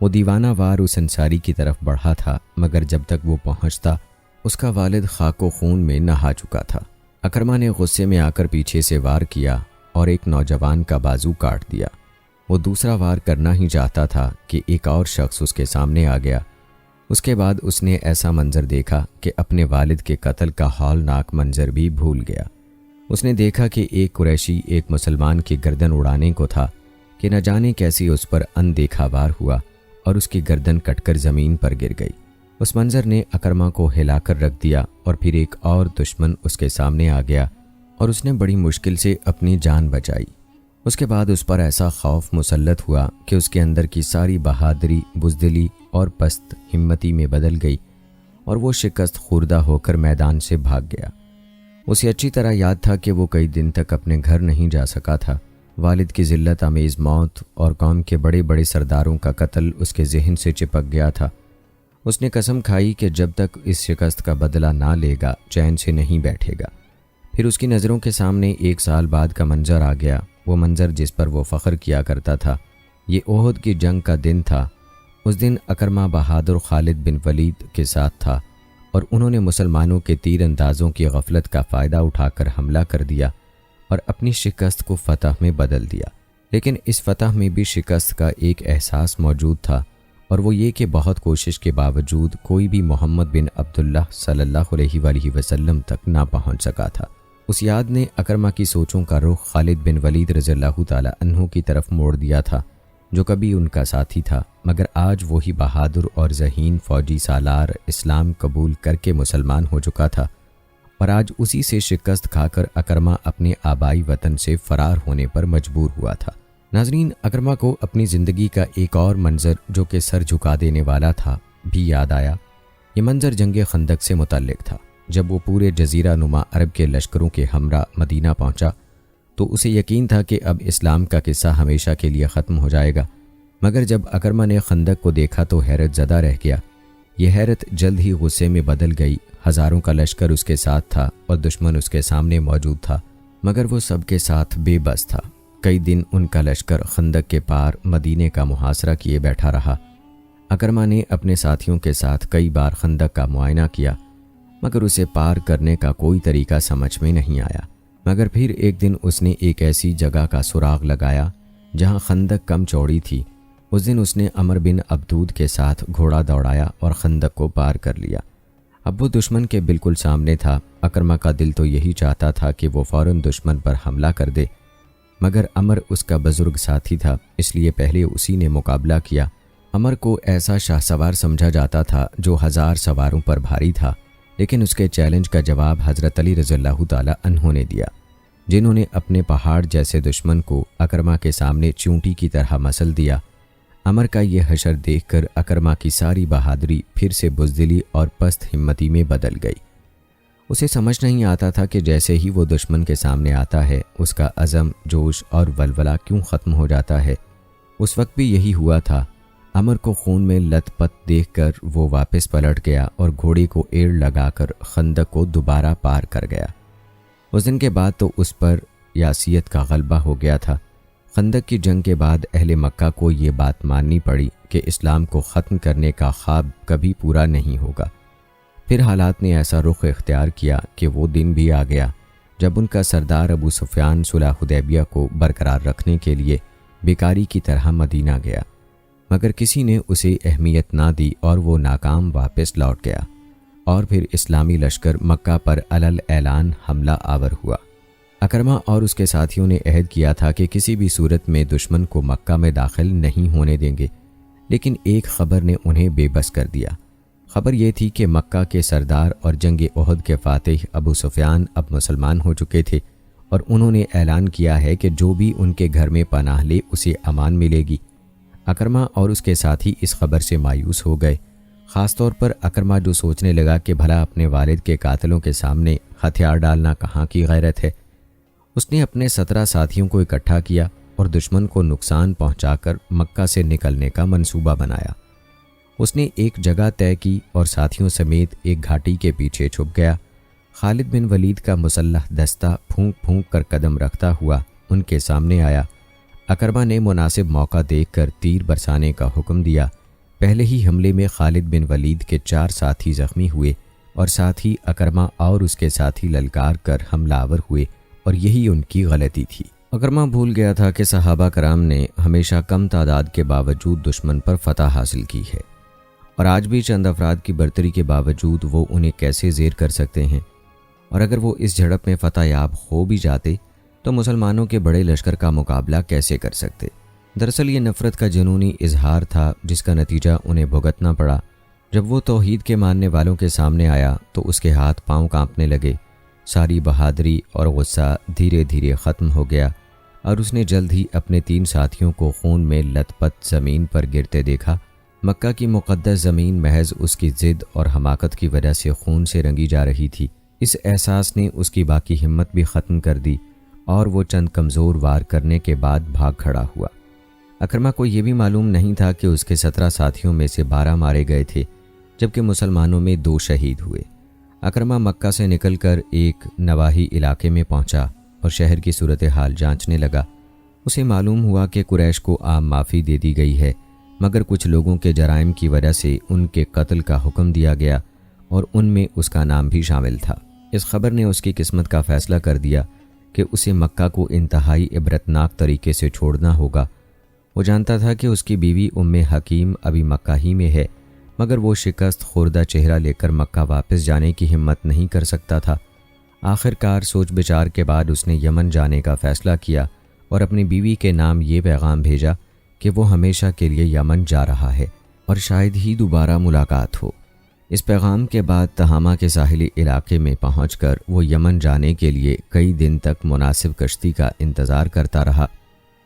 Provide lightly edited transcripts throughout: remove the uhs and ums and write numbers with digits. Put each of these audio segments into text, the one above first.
وہ دیوانہ وار اس انصاری کی طرف بڑھا تھا، مگر جب تک وہ پہنچتا اس کا والد خاک و خون میں نہا چکا تھا۔ اکرمہ نے غصے میں آ کر پیچھے سے وار کیا اور ایک نوجوان کا بازو کاٹ دیا۔ وہ دوسرا وار کرنا ہی چاہتا تھا کہ ایک اور شخص اس کے سامنے آ گیا۔ اس کے بعد اس نے ایسا منظر دیکھا کہ اپنے والد کے قتل کا ہولناک منظر بھی بھول گیا۔ اس نے دیکھا کہ ایک قریشی ایک مسلمان کی گردن اڑانے کو تھا کہ نہ جانے کیسی اس پر اندیکھا وار ہوا اور اس کی گردن کٹ کر زمین پر گر گئی۔ اس منظر نے اکرمہ کو ہلا کر رکھ دیا اور پھر ایک اور دشمن اس کے سامنے آ گیا اور اس نے بڑی مشکل سے اپنی جان بچائی۔ اس کے بعد اس پر ایسا خوف مسلط ہوا کہ اس کے اندر کی ساری بہادری بزدلی اور پست ہمتی میں بدل گئی اور وہ شکست خوردہ ہو کر میدان سے بھاگ گیا۔ اسے اچھی طرح یاد تھا کہ وہ کئی دن تک اپنے گھر نہیں جا سکا تھا۔ والد کی ذلت آمیز موت اور قوم کے بڑے بڑے سرداروں کا قتل اس کے ذہن سے چپک گیا تھا۔ اس نے قسم کھائی کہ جب تک اس شکست کا بدلہ نہ لے گا چین سے نہیں بیٹھے گا۔ پھر اس کی نظروں کے سامنے 1 سال بعد کا منظر آ گیا، وہ منظر جس پر وہ فخر کیا کرتا تھا۔ یہ احد کی جنگ کا دن تھا۔ اس دن اکرمہ بہادر خالد بن ولید کے ساتھ تھا اور انہوں نے مسلمانوں کے تیر اندازوں کی غفلت کا فائدہ اٹھا کر حملہ کر دیا اور اپنی شکست کو فتح میں بدل دیا۔ لیکن اس فتح میں بھی شکست کا ایک احساس موجود تھا، اور وہ یہ کہ بہت کوشش کے باوجود کوئی بھی محمد بن عبداللہ صلی اللہ علیہ وآلہ وسلم تک نہ پہنچ سکا تھا۔ اس یاد نے اکرمہ کی سوچوں کا رخ خالد بن ولید رضی اللہ تعالی عنہ کی طرف موڑ دیا تھا، جو کبھی ان کا ساتھی تھا، مگر آج وہی بہادر اور ذہین فوجی سالار اسلام قبول کر کے مسلمان ہو چکا تھا، اور آج اسی سے شکست کھا کر اکرمہ اپنے آبائی وطن سے فرار ہونے پر مجبور ہوا تھا۔ ناظرین، اکرمہ کو اپنی زندگی کا ایک اور منظر جو کہ سر جھکا دینے والا تھا بھی یاد آیا۔ یہ منظر جنگ خندق سے متعلق تھا۔ جب وہ پورے جزیرہ نما عرب کے لشکروں کے ہمراہ مدینہ پہنچا تو اسے یقین تھا کہ اب اسلام کا قصہ ہمیشہ کے لیے ختم ہو جائے گا، مگر جب اکرمہ نے خندق کو دیکھا تو حیرت زدہ رہ گیا۔ یہ حیرت جلد ہی غصے میں بدل گئی۔ ہزاروں کا لشکر اس کے ساتھ تھا اور دشمن اس کے سامنے موجود تھا، مگر وہ سب کے ساتھ بے بس تھا۔ کئی دن ان کا لشکر خندق کے پار مدینے کا محاصرہ کیے بیٹھا رہا۔ اکرمہ نے اپنے ساتھیوں کے ساتھ کئی بار خندق کا معائنہ کیا، مگر اسے پار کرنے کا کوئی طریقہ سمجھ میں نہیں آیا۔ مگر پھر ایک دن اس نے ایک ایسی جگہ کا سراغ لگایا جہاں خندق کم چوڑی تھی۔ اس دن اس نے عمر بن عبدود کے ساتھ گھوڑا دوڑایا اور خندق کو پار کر لیا۔ اب وہ دشمن کے بالکل سامنے تھا۔ اکرمہ کا دل تو یہی چاہتا تھا کہ وہ فوراً دشمن پر حملہ کر دے، مگر عمر اس کا بزرگ ساتھی تھا، اس لیے پہلے اسی نے مقابلہ کیا۔ عمر کو ایسا شاہ سوار سمجھا جاتا تھا جو 1000 سواروں پر بھاری تھا، لیکن اس کے چیلنج کا جواب حضرت علی رضی اللہ تعالی عنہ نے دیا، جنہوں نے اپنے پہاڑ جیسے دشمن کو اکرمہ کے سامنے چونٹی کی طرح مسل دیا۔ عمر کا یہ حشر دیکھ کر اکرمہ کی ساری بہادری پھر سے بزدلی اور پست ہمتی میں بدل گئی۔ اسے سمجھ نہیں آتا تھا کہ جیسے ہی وہ دشمن کے سامنے آتا ہے اس کا عزم، جوش اور ولولہ کیوں ختم ہو جاتا ہے۔ اس وقت بھی یہی ہوا تھا۔ عمر کو خون میں لت پت دیکھ کر وہ واپس پلٹ گیا اور گھوڑے کو ایڑ لگا کر خندق کو دوبارہ پار کر گیا۔ اس دن کے بعد تو اس پر یاسیت کا غلبہ ہو گیا تھا۔ خندق کی جنگ کے بعد اہل مکہ کو یہ بات ماننی پڑی کہ اسلام کو ختم کرنے کا خواب کبھی پورا نہیں ہوگا۔ پھر حالات نے ایسا رخ اختیار کیا کہ وہ دن بھی آ گیا جب ان کا سردار ابو سفیان صلح حدیبیہ کو برقرار رکھنے کے لیے بیکاری کی طرح مدینہ گیا، مگر کسی نے اسے اہمیت نہ دی اور وہ ناکام واپس لوٹ گیا، اور پھر اسلامی لشکر مکہ پر علل اعلان حملہ آور ہوا۔ اکرمہ اور اس کے ساتھیوں نے عہد کیا تھا کہ کسی بھی صورت میں دشمن کو مکہ میں داخل نہیں ہونے دیں گے، لیکن ایک خبر نے انہیں بے بس کر دیا۔ خبر یہ تھی کہ مکہ کے سردار اور جنگ احد کے فاتح ابو سفیان اب مسلمان ہو چکے تھے، اور انہوں نے اعلان کیا ہے کہ جو بھی ان کے گھر میں پناہ لے اسے امان ملے گی۔ اکرمہ اور اس کے ساتھی اس خبر سے مایوس ہو گئے، خاص طور پر اکرمہ جو سوچنے لگا کہ بھلا اپنے والد کے قاتلوں کے سامنے ہتھیار ڈالنا کہاں کی غیرت ہے۔ اس نے اپنے 17 ساتھیوں کو اکٹھا کیا اور دشمن کو نقصان پہنچا کر مکہ سے نکلنے کا منصوبہ بنایا۔ اس نے ایک جگہ طے کی اور ساتھیوں سمیت ایک گھاٹی کے پیچھے چھپ گیا۔ خالد بن ولید کا مسلح دستہ پھونک پھونک کر قدم رکھتا ہوا ان کے سامنے آیا۔ اکرمہ نے مناسب موقع دیکھ کر تیر برسانے کا حکم دیا، پہلے ہی حملے میں خالد بن ولید کے 4 ساتھی زخمی ہوئے اور ساتھ ہی اکرمہ اور اس کے ساتھی للکار کر حملہ آور ہوئے اور یہی ان کی غلطی تھی۔ اکرمہ بھول گیا تھا کہ صحابہ کرام نے ہمیشہ کم تعداد کے باوجود دشمن پر فتح حاصل کی ہے، اور آج بھی چند افراد کی برتری کے باوجود وہ انہیں کیسے زیر کر سکتے ہیں، اور اگر وہ اس جھڑپ میں فتح یاب ہو بھی جاتے تو مسلمانوں کے بڑے لشکر کا مقابلہ کیسے کر سکتے۔ دراصل یہ نفرت کا جنونی اظہار تھا جس کا نتیجہ انہیں بھگتنا پڑا۔ جب وہ توحید کے ماننے والوں کے سامنے آیا تو اس کے ہاتھ پاؤں کانپنے لگے، ساری بہادری اور غصہ دھیرے دھیرے ختم ہو گیا اور اس نے جلد ہی اپنے 3 ساتھیوں کو خون میں لت پت زمین پر گرتے دیکھا۔ مکہ کی مقدس زمین محض اس کی ضد اور حماقت کی وجہ سے خون سے رنگی جا رہی تھی۔ اس احساس نے اس کی باقی ہمت بھی ختم کر دی اور وہ چند کمزور وار کرنے کے بعد بھاگ کھڑا ہوا۔ اکرمہ کو یہ بھی معلوم نہیں تھا کہ اس کے 17 ساتھیوں میں سے 12 مارے گئے تھے، جبکہ مسلمانوں میں 2 شہید ہوئے۔ اکرمہ مکہ سے نکل کر ایک نواحی علاقے میں پہنچا اور شہر کی صورتحال جانچنے لگا۔ اسے معلوم ہوا کہ قریش کو عام معافی دے دی گئی ہے، مگر کچھ لوگوں کے جرائم کی وجہ سے ان کے قتل کا حکم دیا گیا اور ان میں اس کا نام بھی شامل تھا۔ اس خبر نے اس کی قسمت کا فیصلہ کر دیا کہ اسے مکہ کو انتہائی عبرتناک طریقے سے چھوڑنا ہوگا۔ وہ جانتا تھا کہ اس کی بیوی ام حکیم ابھی مکہ ہی میں ہے، مگر وہ شکست خوردہ چہرہ لے کر مکہ واپس جانے کی ہمت نہیں کر سکتا تھا۔ آخر کار سوچ بچار کے بعد اس نے یمن جانے کا فیصلہ کیا اور اپنی بیوی کے نام یہ پیغام بھیجا کہ وہ ہمیشہ کے لیے یمن جا رہا ہے اور شاید ہی دوبارہ ملاقات ہو۔ اس پیغام کے بعد تہامہ کے ساحلی علاقے میں پہنچ کر وہ یمن جانے کے لیے کئی دن تک مناسب کشتی کا انتظار کرتا رہا۔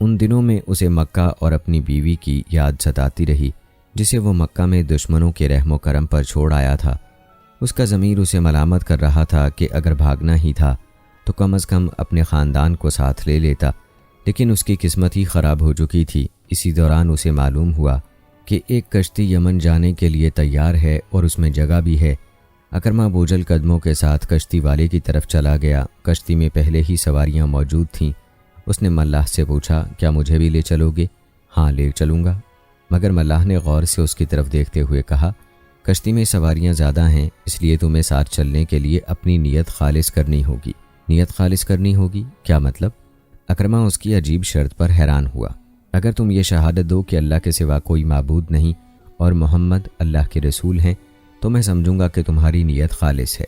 ان دنوں میں اسے مکہ اور اپنی بیوی کی یاد ستاتی رہی جسے وہ مکہ میں دشمنوں کے رحم و کرم پر چھوڑ آیا تھا۔ اس کا ضمیر اسے ملامت کر رہا تھا کہ اگر بھاگنا ہی تھا تو کم از کم اپنے خاندان کو ساتھ لے لیتا، لیکن اس کی قسمت ہی خراب ہو چکی تھی۔ اسی دوران اسے معلوم ہوا کہ ایک کشتی یمن جانے کے لیے تیار ہے اور اس میں جگہ بھی ہے۔ اکرمہ بوجھل قدموں کے ساتھ کشتی والے کی طرف چلا گیا۔ کشتی میں پہلے ہی سواریاں موجود تھیں۔ اس نے ملاح سے پوچھا، کیا مجھے بھی لے چلو گے؟ ہاں، لے چلوں گا، مگر ملاح نے غور سے اس کی طرف دیکھتے ہوئے کہا، کشتی میں سواریاں زیادہ ہیں، اس لیے تمہیں ساتھ چلنے کے لیے اپنی نیت خالص کرنی ہوگی۔ نیت خالص کرنی ہوگی؟ کیا مطلب؟ اکرمہ اس کی عجیب شرط پر حیران ہوا۔ اگر تم یہ شہادت دو کہ اللہ کے سوا کوئی معبود نہیں اور محمد اللہ کے رسول ہیں تو میں سمجھوں گا کہ تمہاری نیت خالص ہے۔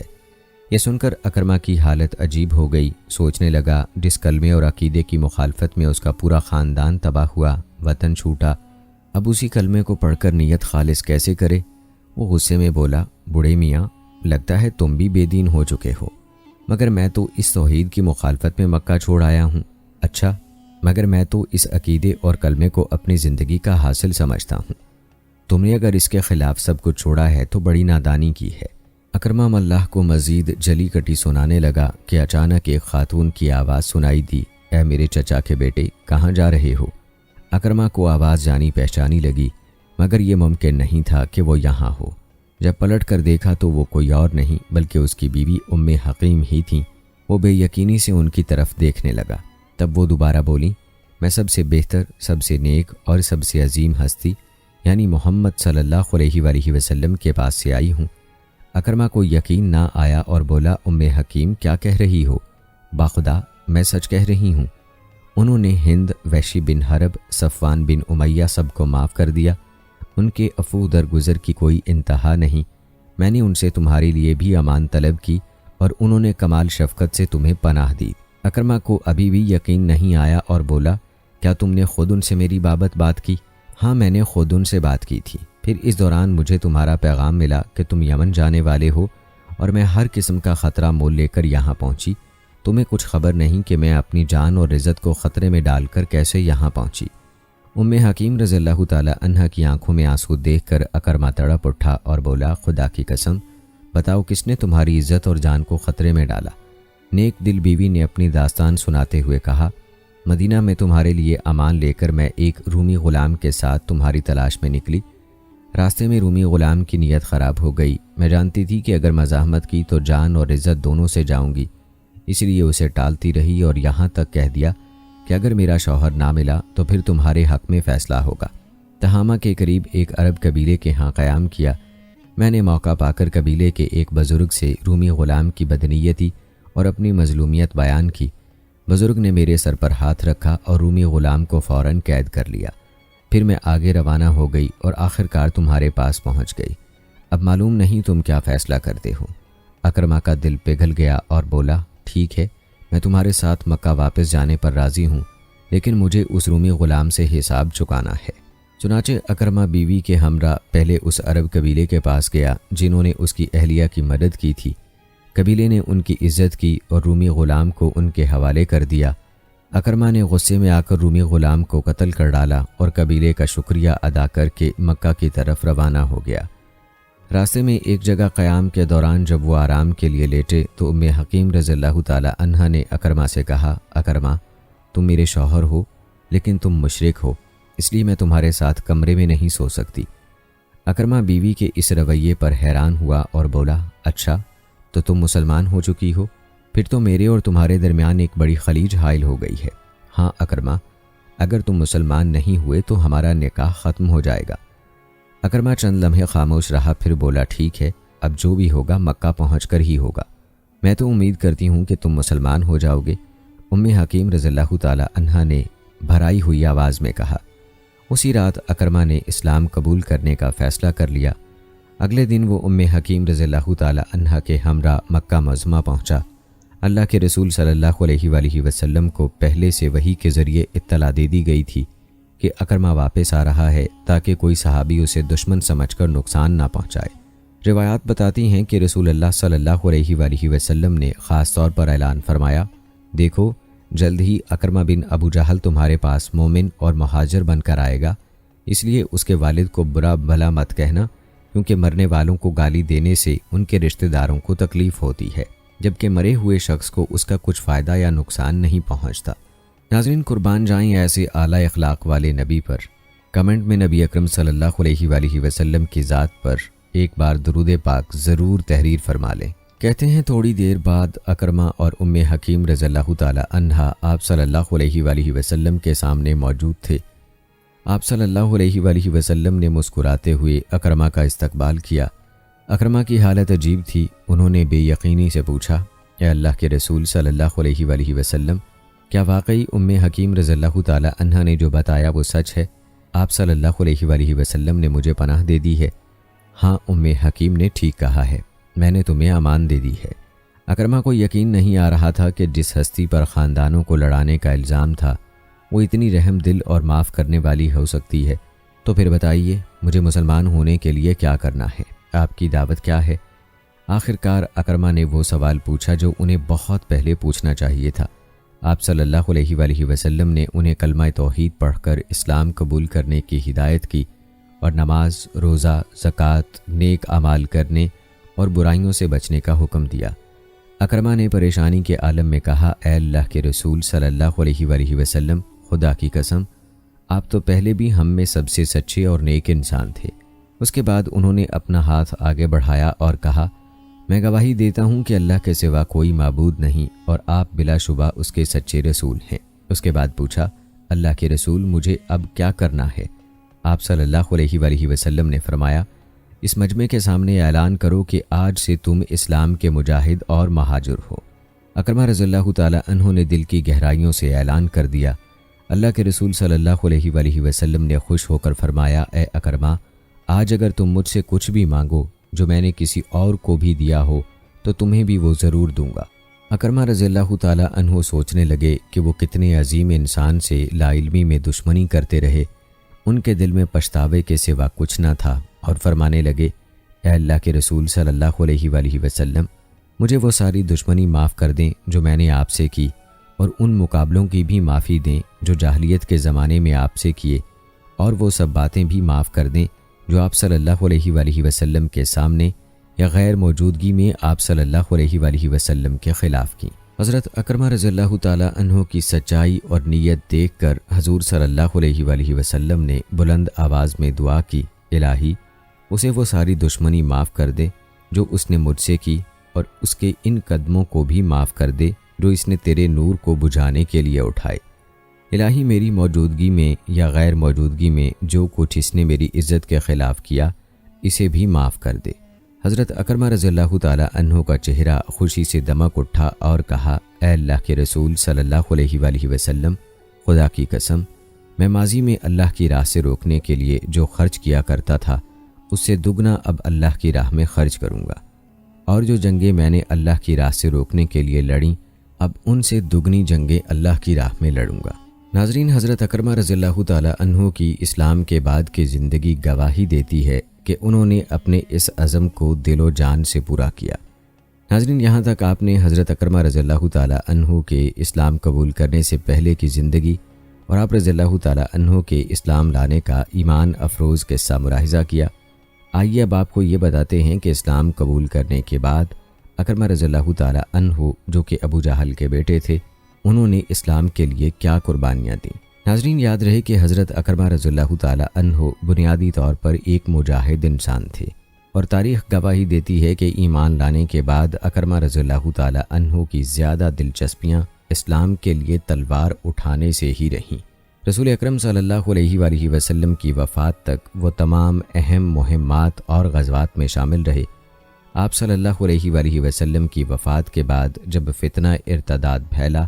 یہ سن کر اکرمہ کی حالت عجیب ہو گئی۔ سوچنے لگا، جس کلمے اور عقیدے کی مخالفت میں اس کا پورا خاندان تباہ ہوا، وطن چھوٹا، اب اسی کلمے کو پڑھ کر نیت خالص کیسے کرے؟ وہ غصے میں بولا، بوڑھے میاں، لگتا ہے تم بھی بے دین ہو چکے ہو، مگر میں تو اس توحید کی مخالفت میں مکہ چھوڑ آیا ہوں۔ اچھا، مگر میں تو اس عقیدے اور کلمے کو اپنی زندگی کا حاصل سمجھتا ہوں۔ تم نے اگر اس کے خلاف سب کچھ چھوڑا ہے تو بڑی نادانی کی ہے۔ اکرمہ ملاح کو مزید جلی کٹی سنانے لگا کہ اچانک ایک خاتون کی آواز سنائی دی، اے میرے چچا کے بیٹے، کہاں جا رہے ہو؟ اکرمہ کو آواز جانی پہچانی لگی، مگر یہ ممکن نہیں تھا کہ وہ یہاں ہو۔ جب پلٹ کر دیکھا تو وہ کوئی اور نہیں بلکہ اس کی بیوی ام حکیم ہی تھیں۔ وہ بے یقینی سے ان کی طرف دیکھنے لگا۔ تب وہ دوبارہ بولی، میں سب سے بہتر، سب سے نیک اور سب سے عظیم ہستی یعنی محمد صلی اللہ علیہ وآلہ وسلم کے پاس سے آئی ہوں۔ اکرمہ کو یقین نہ آیا اور بولا، ام حکیم کیا کہہ رہی ہو؟ باخدا میں سچ کہہ رہی ہوں۔ انہوں نے ہند، وحشی بن حرب، صفوان بن امیہ سب کو معاف کر دیا۔ ان کے عفو درگزر کی کوئی انتہا نہیں۔ میں نے ان سے تمہارے لیے بھی امان طلب کی اور انہوں نے کمال شفقت سے تمہیں پناہ دی۔ اکرمہ کو ابھی بھی یقین نہیں آیا اور بولا، کیا تم نے خود ان سے میری بات کی؟ ہاں، میں نے خود ان سے بات کی تھی۔ پھر اس دوران مجھے تمہارا پیغام ملا کہ تم یمن جانے والے ہو اور میں ہر قسم کا خطرہ مول لے کر یہاں پہنچی۔ تمہیں کچھ خبر نہیں کہ میں اپنی جان اور عزت کو خطرے میں ڈال کر کیسے یہاں پہنچی۔ ام حکیم رضی اللہ تعالی عنہ کی آنکھوں میں آنسو دیکھ کر اکرمہ تڑپ اٹھا اور بولا، خدا کی قسم، بتاؤ کس نے تمہاری عزت اور جان کو خطرے میں ڈالا؟ نیک دل بیوی نے اپنی داستان سناتے ہوئے کہا، مدینہ میں تمہارے لیے امان لے کر میں ایک رومی غلام کے ساتھ تمہاری تلاش میں نکلی۔ راستے میں رومی غلام کی نیت خراب ہو گئی۔ میں جانتی تھی کہ اگر مزاحمت کی تو جان اور عزت دونوں سے جاؤں گی، اس لیے اسے ٹالتی رہی اور یہاں تک کہہ دیا کہ اگر میرا شوہر نہ ملا تو پھر تمہارے حق میں فیصلہ ہوگا۔ تہامہ کے قریب ایک عرب قبیلے کے ہاں قیام کیا۔ میں نے موقع پا کر قبیلے کے ایک بزرگ سے رومی غلام کی بدنیتی اور اپنی مظلومیت بیان کی۔ بزرگ نے میرے سر پر ہاتھ رکھا اور رومی غلام کو فوراً قید کر لیا۔ پھر میں آگے روانہ ہو گئی اور آخر کار تمہارے پاس پہنچ گئی۔ اب معلوم نہیں تم کیا فیصلہ کرتے ہو۔ اکرمہ کا دل پگھل گیا اور بولا، ٹھیک ہے، میں تمہارے ساتھ مکہ واپس جانے پر راضی ہوں، لیکن مجھے اس رومی غلام سے حساب چکانا ہے۔ چنانچہ اکرمہ بیوی کے ہمراہ پہلے اس عرب قبیلے کے پاس گیا جنہوں نے اس کی اہلیہ کی مدد کی تھی۔ قبیلے نے ان کی عزت کی اور رومی غلام کو ان کے حوالے کر دیا۔ اکرمہ نے غصے میں آ کر رومی غلام کو قتل کر ڈالا اور قبیلے کا شکریہ ادا کر کے مکہ کی طرف روانہ ہو گیا۔ راستے میں ایک جگہ قیام کے دوران جب وہ آرام کے لیے لیٹے تو ام حکیم رضی اللہ تعالی عنہا نے اکرمہ سے کہا، اکرمہ، تم میرے شوہر ہو لیکن تم مشرک ہو، اس لیے میں تمہارے ساتھ کمرے میں نہیں سو سکتی۔ اکرمہ بیوی کے اس رویے پر حیران ہوا اور بولا، اچھا تو تم مسلمان ہو چکی ہو، پھر تو میرے اور تمہارے درمیان ایک بڑی خلیج حائل ہو گئی ہے۔ ہاں اکرمہ، اگر تم مسلمان نہیں ہوئے تو ہمارا نکاح ختم ہو جائے گا۔ اکرمہ چند لمحے خاموش رہا، پھر بولا، ٹھیک ہے، اب جو بھی ہوگا مکہ پہنچ کر ہی ہوگا، میں تو امید کرتی ہوں کہ تم مسلمان ہو جاؤ گے۔ ام حکیم رضی اللہ تعالی عنہا نے بھرائی ہوئی آواز میں کہا۔ اسی رات اکرمہ نے اسلام قبول کرنے کا فیصلہ کر لیا۔ اگلے دن وہ ام حکیم رضی اللہ تعالی عنہا کے ہمراہ مکہ معظمہ پہنچا۔ اللہ کے رسول صلی اللہ علیہ وآلہ وسلم کو پہلے سے وحی کے ذریعے اطلاع دے دی گئی تھی کہ اکرمہ واپس آ رہا ہے تاکہ کوئی صحابی اسے دشمن سمجھ کر نقصان نہ پہنچائے۔ روایات بتاتی ہیں کہ رسول اللہ صلی اللہ علیہ وآلہ وسلم نے خاص طور پر اعلان فرمایا، دیکھو جلد ہی اکرمہ بن ابو جہل تمہارے پاس مومن اور مہاجر بن کر آئے گا، اس لیے اس کے والد کو برا بھلا مت کہنا، کیونکہ مرنے والوں کو گالی دینے سے ان کے رشتہ داروں کو تکلیف ہوتی ہے، جبکہ مرے ہوئے شخص کو اس کا کچھ فائدہ یا نقصان نہیں پہنچتا۔ ناظرین، قربان جائیں ایسے اعلیٰ اخلاق والے نبی پر۔ کمنٹ میں نبی اکرم صلی اللہ علیہ وآلہ وسلم کی ذات پر ایک بار درود پاک ضرور تحریر فرما لیں۔ کہتے ہیں تھوڑی دیر بعد اکرمہ اور ام حکیم رضی اللہ تعالی عنہا آپ صلی اللہ علیہ وآلہ وسلم کے سامنے موجود تھے۔ آپ صلی اللہ علیہ وآلہ وسلم نے مسکراتے ہوئے اکرمہ کا استقبال کیا۔ اکرمہ کی حالت عجیب تھی۔ انہوں نے بے یقینی سے پوچھا، اے اللہ کے رسول صلی اللہ علیہ وآلہ وسلم، کیا واقعی ام حکیم رضی اللہ تعالی عنہا نے جو بتایا وہ سچ ہے؟ آپ صلی اللہ علیہ وآلہ وسلم نے مجھے پناہ دے دی ہے۔ ہاں، ام حکیم نے ٹھیک کہا ہے، میں نے تمہیں امان دے دی ہے۔ اکرمہ کو یقین نہیں آ رہا تھا کہ جس ہستی پر خاندانوں کو لڑانے کا الزام تھا وہ اتنی رحم دل اور معاف کرنے والی ہو سکتی ہے۔ تو پھر بتائیے، مجھے مسلمان ہونے کے لیے کیا کرنا ہے؟ آپ کی دعوت کیا ہے؟ آخر کار اکرمہ نے وہ سوال پوچھا جو انہیں بہت پہلے پوچھنا چاہیے تھا۔ آپ صلی اللہ علیہ وآلہ وسلم نے انہیں کلمہ توحید پڑھ کر اسلام قبول کرنے کی ہدایت کی اور نماز، روزہ، زکوٰۃ، نیک اعمال کرنے اور برائیوں سے بچنے کا حکم دیا۔ اکرمہ نے پریشانی کے عالم میں کہا، اے اللہ کے رسول صلی اللہ علیہ وآلہ وسلم، خدا کی قسم، آپ تو پہلے بھی ہم میں سب سے سچے اور نیک انسان تھے۔ اس کے بعد انہوں نے اپنا ہاتھ آگے بڑھایا اور کہا، میں گواہی دیتا ہوں کہ اللہ کے سوا کوئی معبود نہیں اور آپ بلا شبہ اس کے سچے رسول ہیں۔ اس کے بعد پوچھا، اللہ کے رسول، مجھے اب کیا کرنا ہے؟ آپ صلی اللہ علیہ وآلہ وسلم نے فرمایا، اس مجمع کے سامنے اعلان کرو کہ آج سے تم اسلام کے مجاہد اور مہاجر ہو۔ اکرمہ رضی اللہ تعالی عنہ نے دل کی گہرائیوں سے اعلان کر دیا۔ اللہ کے رسول صلی اللہ علیہ وآلہ وسلم نے خوش ہو کر فرمایا، اے اکرمہ، آج اگر تم مجھ سے کچھ بھی مانگو جو میں نے کسی اور کو بھی دیا ہو تو تمہیں بھی وہ ضرور دوں گا۔ اکرمہ رضی اللہ تعالی عنہ سوچنے لگے کہ وہ کتنے عظیم انسان سے لا علمی میں دشمنی کرتے رہے۔ ان کے دل میں پچھتاوے کے سوا کچھ نہ تھا اور فرمانے لگے، اے اللہ کے رسول صلی اللہ علیہ وآلہ وسلم، مجھے وہ ساری دشمنی معاف کر دیں جو میں نے آپ سے کی، اور ان مقابلوں کی بھی معافی دیں جو جاہلیت کے زمانے میں آپ سے کیے، اور وہ سب باتیں بھی معاف کر دیں جو آپ صلی اللہ علیہ وآلہ وسلم کے سامنے یا غیر موجودگی میں آپ صلی اللہ علیہ وآلہ وسلم کے خلاف کی۔ حضرت اکرمہ رضی اللہ تعالی عنہ کی سچائی اور نیت دیکھ کر حضور صلی اللہ علیہ وآلہ وسلم نے بلند آواز میں دعا کی، الہی اسے وہ ساری دشمنی معاف کر دے جو اس نے مجھ سے کی، اور اس کے ان قدموں کو بھی معاف کر دے جو اس نے تیرے نور کو بجھانے کے لیے اٹھائے۔ الہی میری موجودگی میں یا غیر موجودگی میں جو کچھ اس نے میری عزت کے خلاف کیا اسے بھی معاف کر دے۔ حضرت اکرمہ رضی اللہ تعالی عنہ کا چہرہ خوشی سے دمک اٹھا اور کہا، اے اللہ کے رسول صلی اللہ علیہ وآلہ وسلم، خدا کی قسم، میں ماضی میں اللہ کی راہ سے روکنے کے لیے جو خرچ کیا کرتا تھا اس سے دگنا اب اللہ کی راہ میں خرچ کروں گا، اور جو جنگیں میں نے اللہ کی راہ سے روکنے کے لیے لڑیں اب ان سے دگنی جنگیں اللہ کی راہ میں لڑوں گا۔ ناظرین، حضرت اکرمہ رضی اللہ تعالی عنہ کی اسلام کے بعد کی زندگی گواہی دیتی ہے کہ انہوں نے اپنے اس عزم کو دل و جان سے پورا کیا۔ ناظرین، یہاں تک آپ نے حضرت اکرمہ رضی اللہ تعالی عنہ کے اسلام قبول کرنے سے پہلے کی زندگی اور آپ رضی اللہ تعالی عنہ کے اسلام لانے کا ایمان افروز قصہ ملاحظہ کیا۔ آئیے اب آپ کو یہ بتاتے ہیں کہ اسلام قبول کرنے کے بعد اکرمہ رضی اللہ تعالی عنہ جو کہ ابو جہل کے بیٹے تھے، انہوں نے اسلام کے لیے کیا قربانیاں دیں۔ ناظرین، یاد رہے کہ حضرت اکرمہ رضی اللہ تعالی عنہ بنیادی طور پر ایک مجاہد انسان تھے، اور تاریخ گواہی دیتی ہے کہ ایمان لانے کے بعد اکرمہ رضی اللہ تعالی عنہ کی زیادہ دلچسپیاں اسلام کے لیے تلوار اٹھانے سے ہی رہیں۔ رسول اکرم صلی اللہ علیہ وآلہ وسلم کی وفات تک وہ تمام اہم مہمات اور غزوات میں شامل رہے۔ آپ صلی اللہ علیہ وآلہ وسلم کی وفات کے بعد جب فتنہ ارتداد پھیلا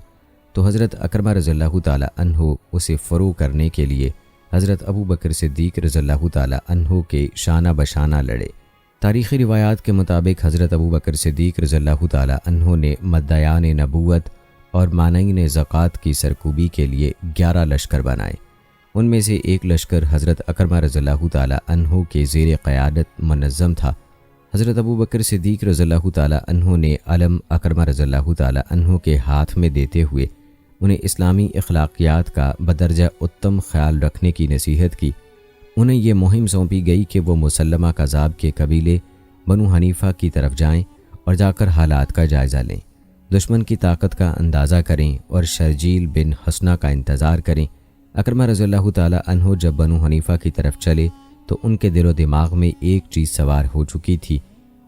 تو حضرت اکرمہ رضی اللہ تعالی عنہ اسے فروغ کرنے کے لیے حضرت ابو بکر صدیق رضی اللہ تعالی عنہ کے شانہ بشانہ لڑے۔ تاریخی روایات کے مطابق حضرت ابو بکر صدیق رضی اللہ تعالی عنہ نے مدعیان نبوت اور مانعین زکوٰۃ کی سرکوبی کے لیے 11 لشکر بنائے۔ ان میں سے ایک لشکر حضرت اکرمہ رضی اللہ تعالی عنہ کے زیر قیادت منظم تھا۔ حضرت ابو بکر صدیق رضی اللہ تعالی عنہ نے علم اکرمہ رضی اللہ تعالی عنہ کے ہاتھ میں دیتے ہوئے انہیں اسلامی اخلاقیات کا بدرجہ اتم خیال رکھنے کی نصیحت کی۔ انہیں یہ مہم سونپی گئی کہ وہ مسلمہ کذاب کے قبیلے بنو حنیفہ کی طرف جائیں اور جا کر حالات کا جائزہ لیں، دشمن کی طاقت کا اندازہ کریں اور شرجیل بن حسنہ کا انتظار کریں۔ اکرمہ رضی اللہ تعالی عنہ جب بنو حنیفہ کی طرف چلے تو ان کے دل و دماغ میں ایک چیز سوار ہو چکی تھی۔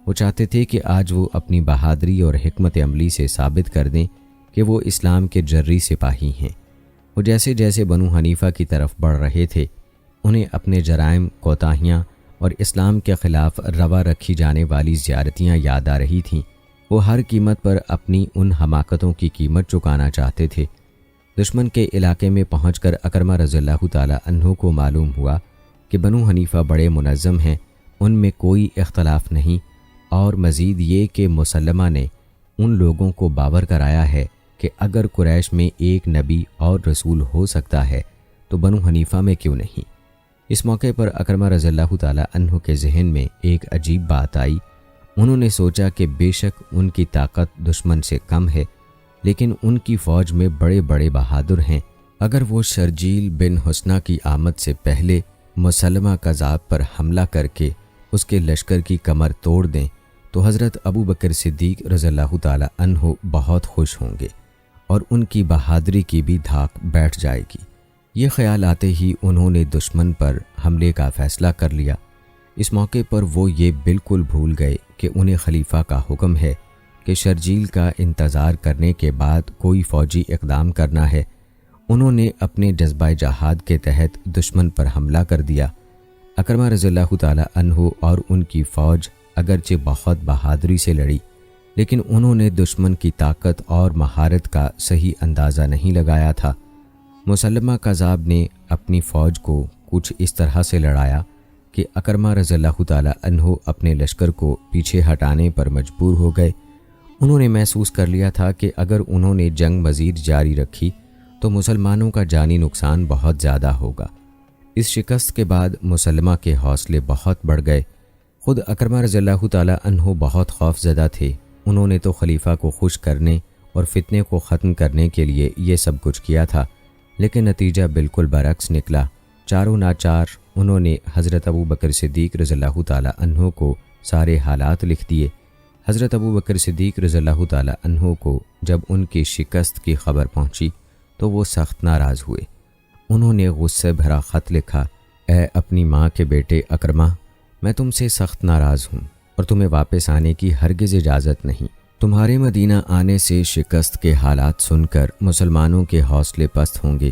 وہ چاہتے تھے کہ آج وہ اپنی بہادری اور حکمت عملی سے ثابت کر دیں کہ وہ اسلام کے جری سپاہی ہیں۔ وہ جیسے جیسے بنو حنیفہ کی طرف بڑھ رہے تھے انہیں اپنے جرائم، کوتاہیاں اور اسلام کے خلاف روا رکھی جانے والی زیارتیاں یاد آ رہی تھیں۔ وہ ہر قیمت پر اپنی ان حماقتوں کی قیمت چکانا چاہتے تھے۔ دشمن کے علاقے میں پہنچ کر اکرمہ رضی اللہ تعالی عنہ کو معلوم ہوا کہ بنو حنیفہ بڑے منظم ہیں، ان میں کوئی اختلاف نہیں، اور مزید یہ کہ مسلمہ نے ان لوگوں کو باور کرایا ہے کہ اگر قریش میں ایک نبی اور رسول ہو سکتا ہے تو بنو حنیفہ میں کیوں نہیں۔ اس موقع پر اکرمہ رضی اللہ تعالی عنہ کے ذہن میں ایک عجیب بات آئی۔ انہوں نے سوچا کہ بے شک ان کی طاقت دشمن سے کم ہے، لیکن ان کی فوج میں بڑے بڑے بہادر ہیں۔ اگر وہ شرجیل بن حسنہ کی آمد سے پہلے مسلمہ کذاب پر حملہ کر کے اس کے لشکر کی کمر توڑ دیں تو حضرت ابو بکر صدیق رضی اللہ تعالی عنہ بہت خوش ہوں گے اور ان کی بہادری کی بھی دھاک بیٹھ جائے گی۔ یہ خیال آتے ہی انہوں نے دشمن پر حملے کا فیصلہ کر لیا۔ اس موقع پر وہ یہ بالکل بھول گئے کہ انہیں خلیفہ کا حکم ہے کہ شرجیل کا انتظار کرنے کے بعد کوئی فوجی اقدام کرنا ہے۔ انہوں نے اپنے جذبہ جہاد کے تحت دشمن پر حملہ کر دیا۔ اکرمہ رضی اللہ تعالی عنہ اور ان کی فوج اگرچہ بہت بہادری سے لڑی، لیکن انہوں نے دشمن کی طاقت اور مہارت کا صحیح اندازہ نہیں لگایا تھا۔ مسلمہ کذاب نے اپنی فوج کو کچھ اس طرح سے لڑایا کہ اکرمہ رضی اللہ تعالی عنہ اپنے لشکر کو پیچھے ہٹانے پر مجبور ہو گئے۔ انہوں نے محسوس کر لیا تھا کہ اگر انہوں نے جنگ مزید جاری رکھی تو مسلمانوں کا جانی نقصان بہت زیادہ ہوگا۔ اس شکست کے بعد مسلمہ کے حوصلے بہت بڑھ گئے۔ خود اکرمہ رضی اللہ تعالی عنہ بہت خوف زدہ تھے۔ انہوں نے تو خلیفہ کو خوش کرنے اور فتنے کو ختم کرنے کے لیے یہ سب کچھ کیا تھا، لیکن نتیجہ بالکل برعکس نکلا۔ چاروں ناچار انہوں نے حضرت ابو بکر صدیق رضی اللہ تعالی عنہ کو سارے حالات لکھ دیے۔ حضرت ابو بکر صدیق رضی اللہ تعالی عنہ کو جب ان کی شکست کی خبر پہنچی تو وہ سخت ناراض ہوئے۔ انہوں نے غصے بھرا خط لکھا، اے اپنی ماں کے بیٹے اکرمہ، میں تم سے سخت ناراض ہوں اور تمہیں واپس آنے کی ہرگز اجازت نہیں۔ تمہارے مدینہ آنے سے شکست کے حالات سن کر مسلمانوں کے حوصلے پست ہوں گے۔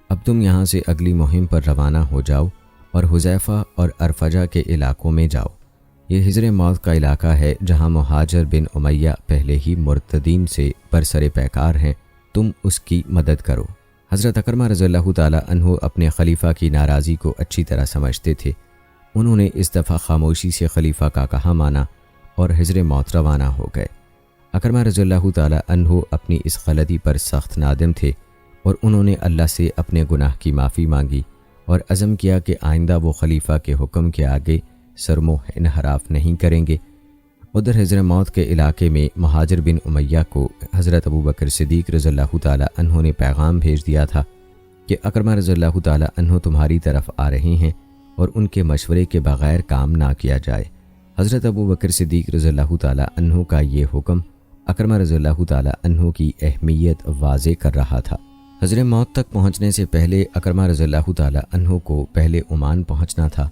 اب تم یہاں سے اگلی مہم پر روانہ ہو جاؤ اور حذیفہ اور ارفجہ کے علاقوں میں جاؤ۔ یہ حجر موت کا علاقہ ہے جہاں مہاجر بن امیہ پہلے ہی مرتدین سے برسر پیکار ہیں، تم اس کی مدد کرو۔ حضرت اکرمہ رضی اللہ تعالیٰ عنہ اپنے خلیفہ کی ناراضی کو اچھی طرح سمجھتے تھے۔ انہوں نے اس دفعہ خاموشی سے خلیفہ کا کہا مانا اور حجر موت روانہ ہو گئے۔ اکرمہ رضی اللہ تعالیٰ عنہ اپنی اس غلطی پر سخت نادم تھے اور انہوں نے اللہ سے اپنے گناہ کی معافی مانگی اور عزم کیا کہ آئندہ وہ خلیفہ کے حکم کے آگے سرموہ انحراف نہیں کریں گے۔ ادھر حجر موت کے علاقے میں مہاجر بن امیہ کو حضرت ابوبکر صدیق رضی اللہ تعالیٰ عنہ نے پیغام بھیج دیا تھا کہ اکرمہ رضی اللہ تعالیٰ عنہ تمہاری طرف آ رہے ہیں اور ان کے مشورے کے بغیر کام نہ کیا جائے۔ حضرت ابوبکر صدیق رضی اللہ تعالیٰ عنہ کا یہ حکم اکرمہ رضی اللہ تعالیٰ عنہ کی اہمیت واضح کر رہا تھا۔ حجر موت تک پہنچنے سے پہلے اکرمہ رضی اللہ تعالیٰ عنہ کو پہلے عمان پہنچنا تھا۔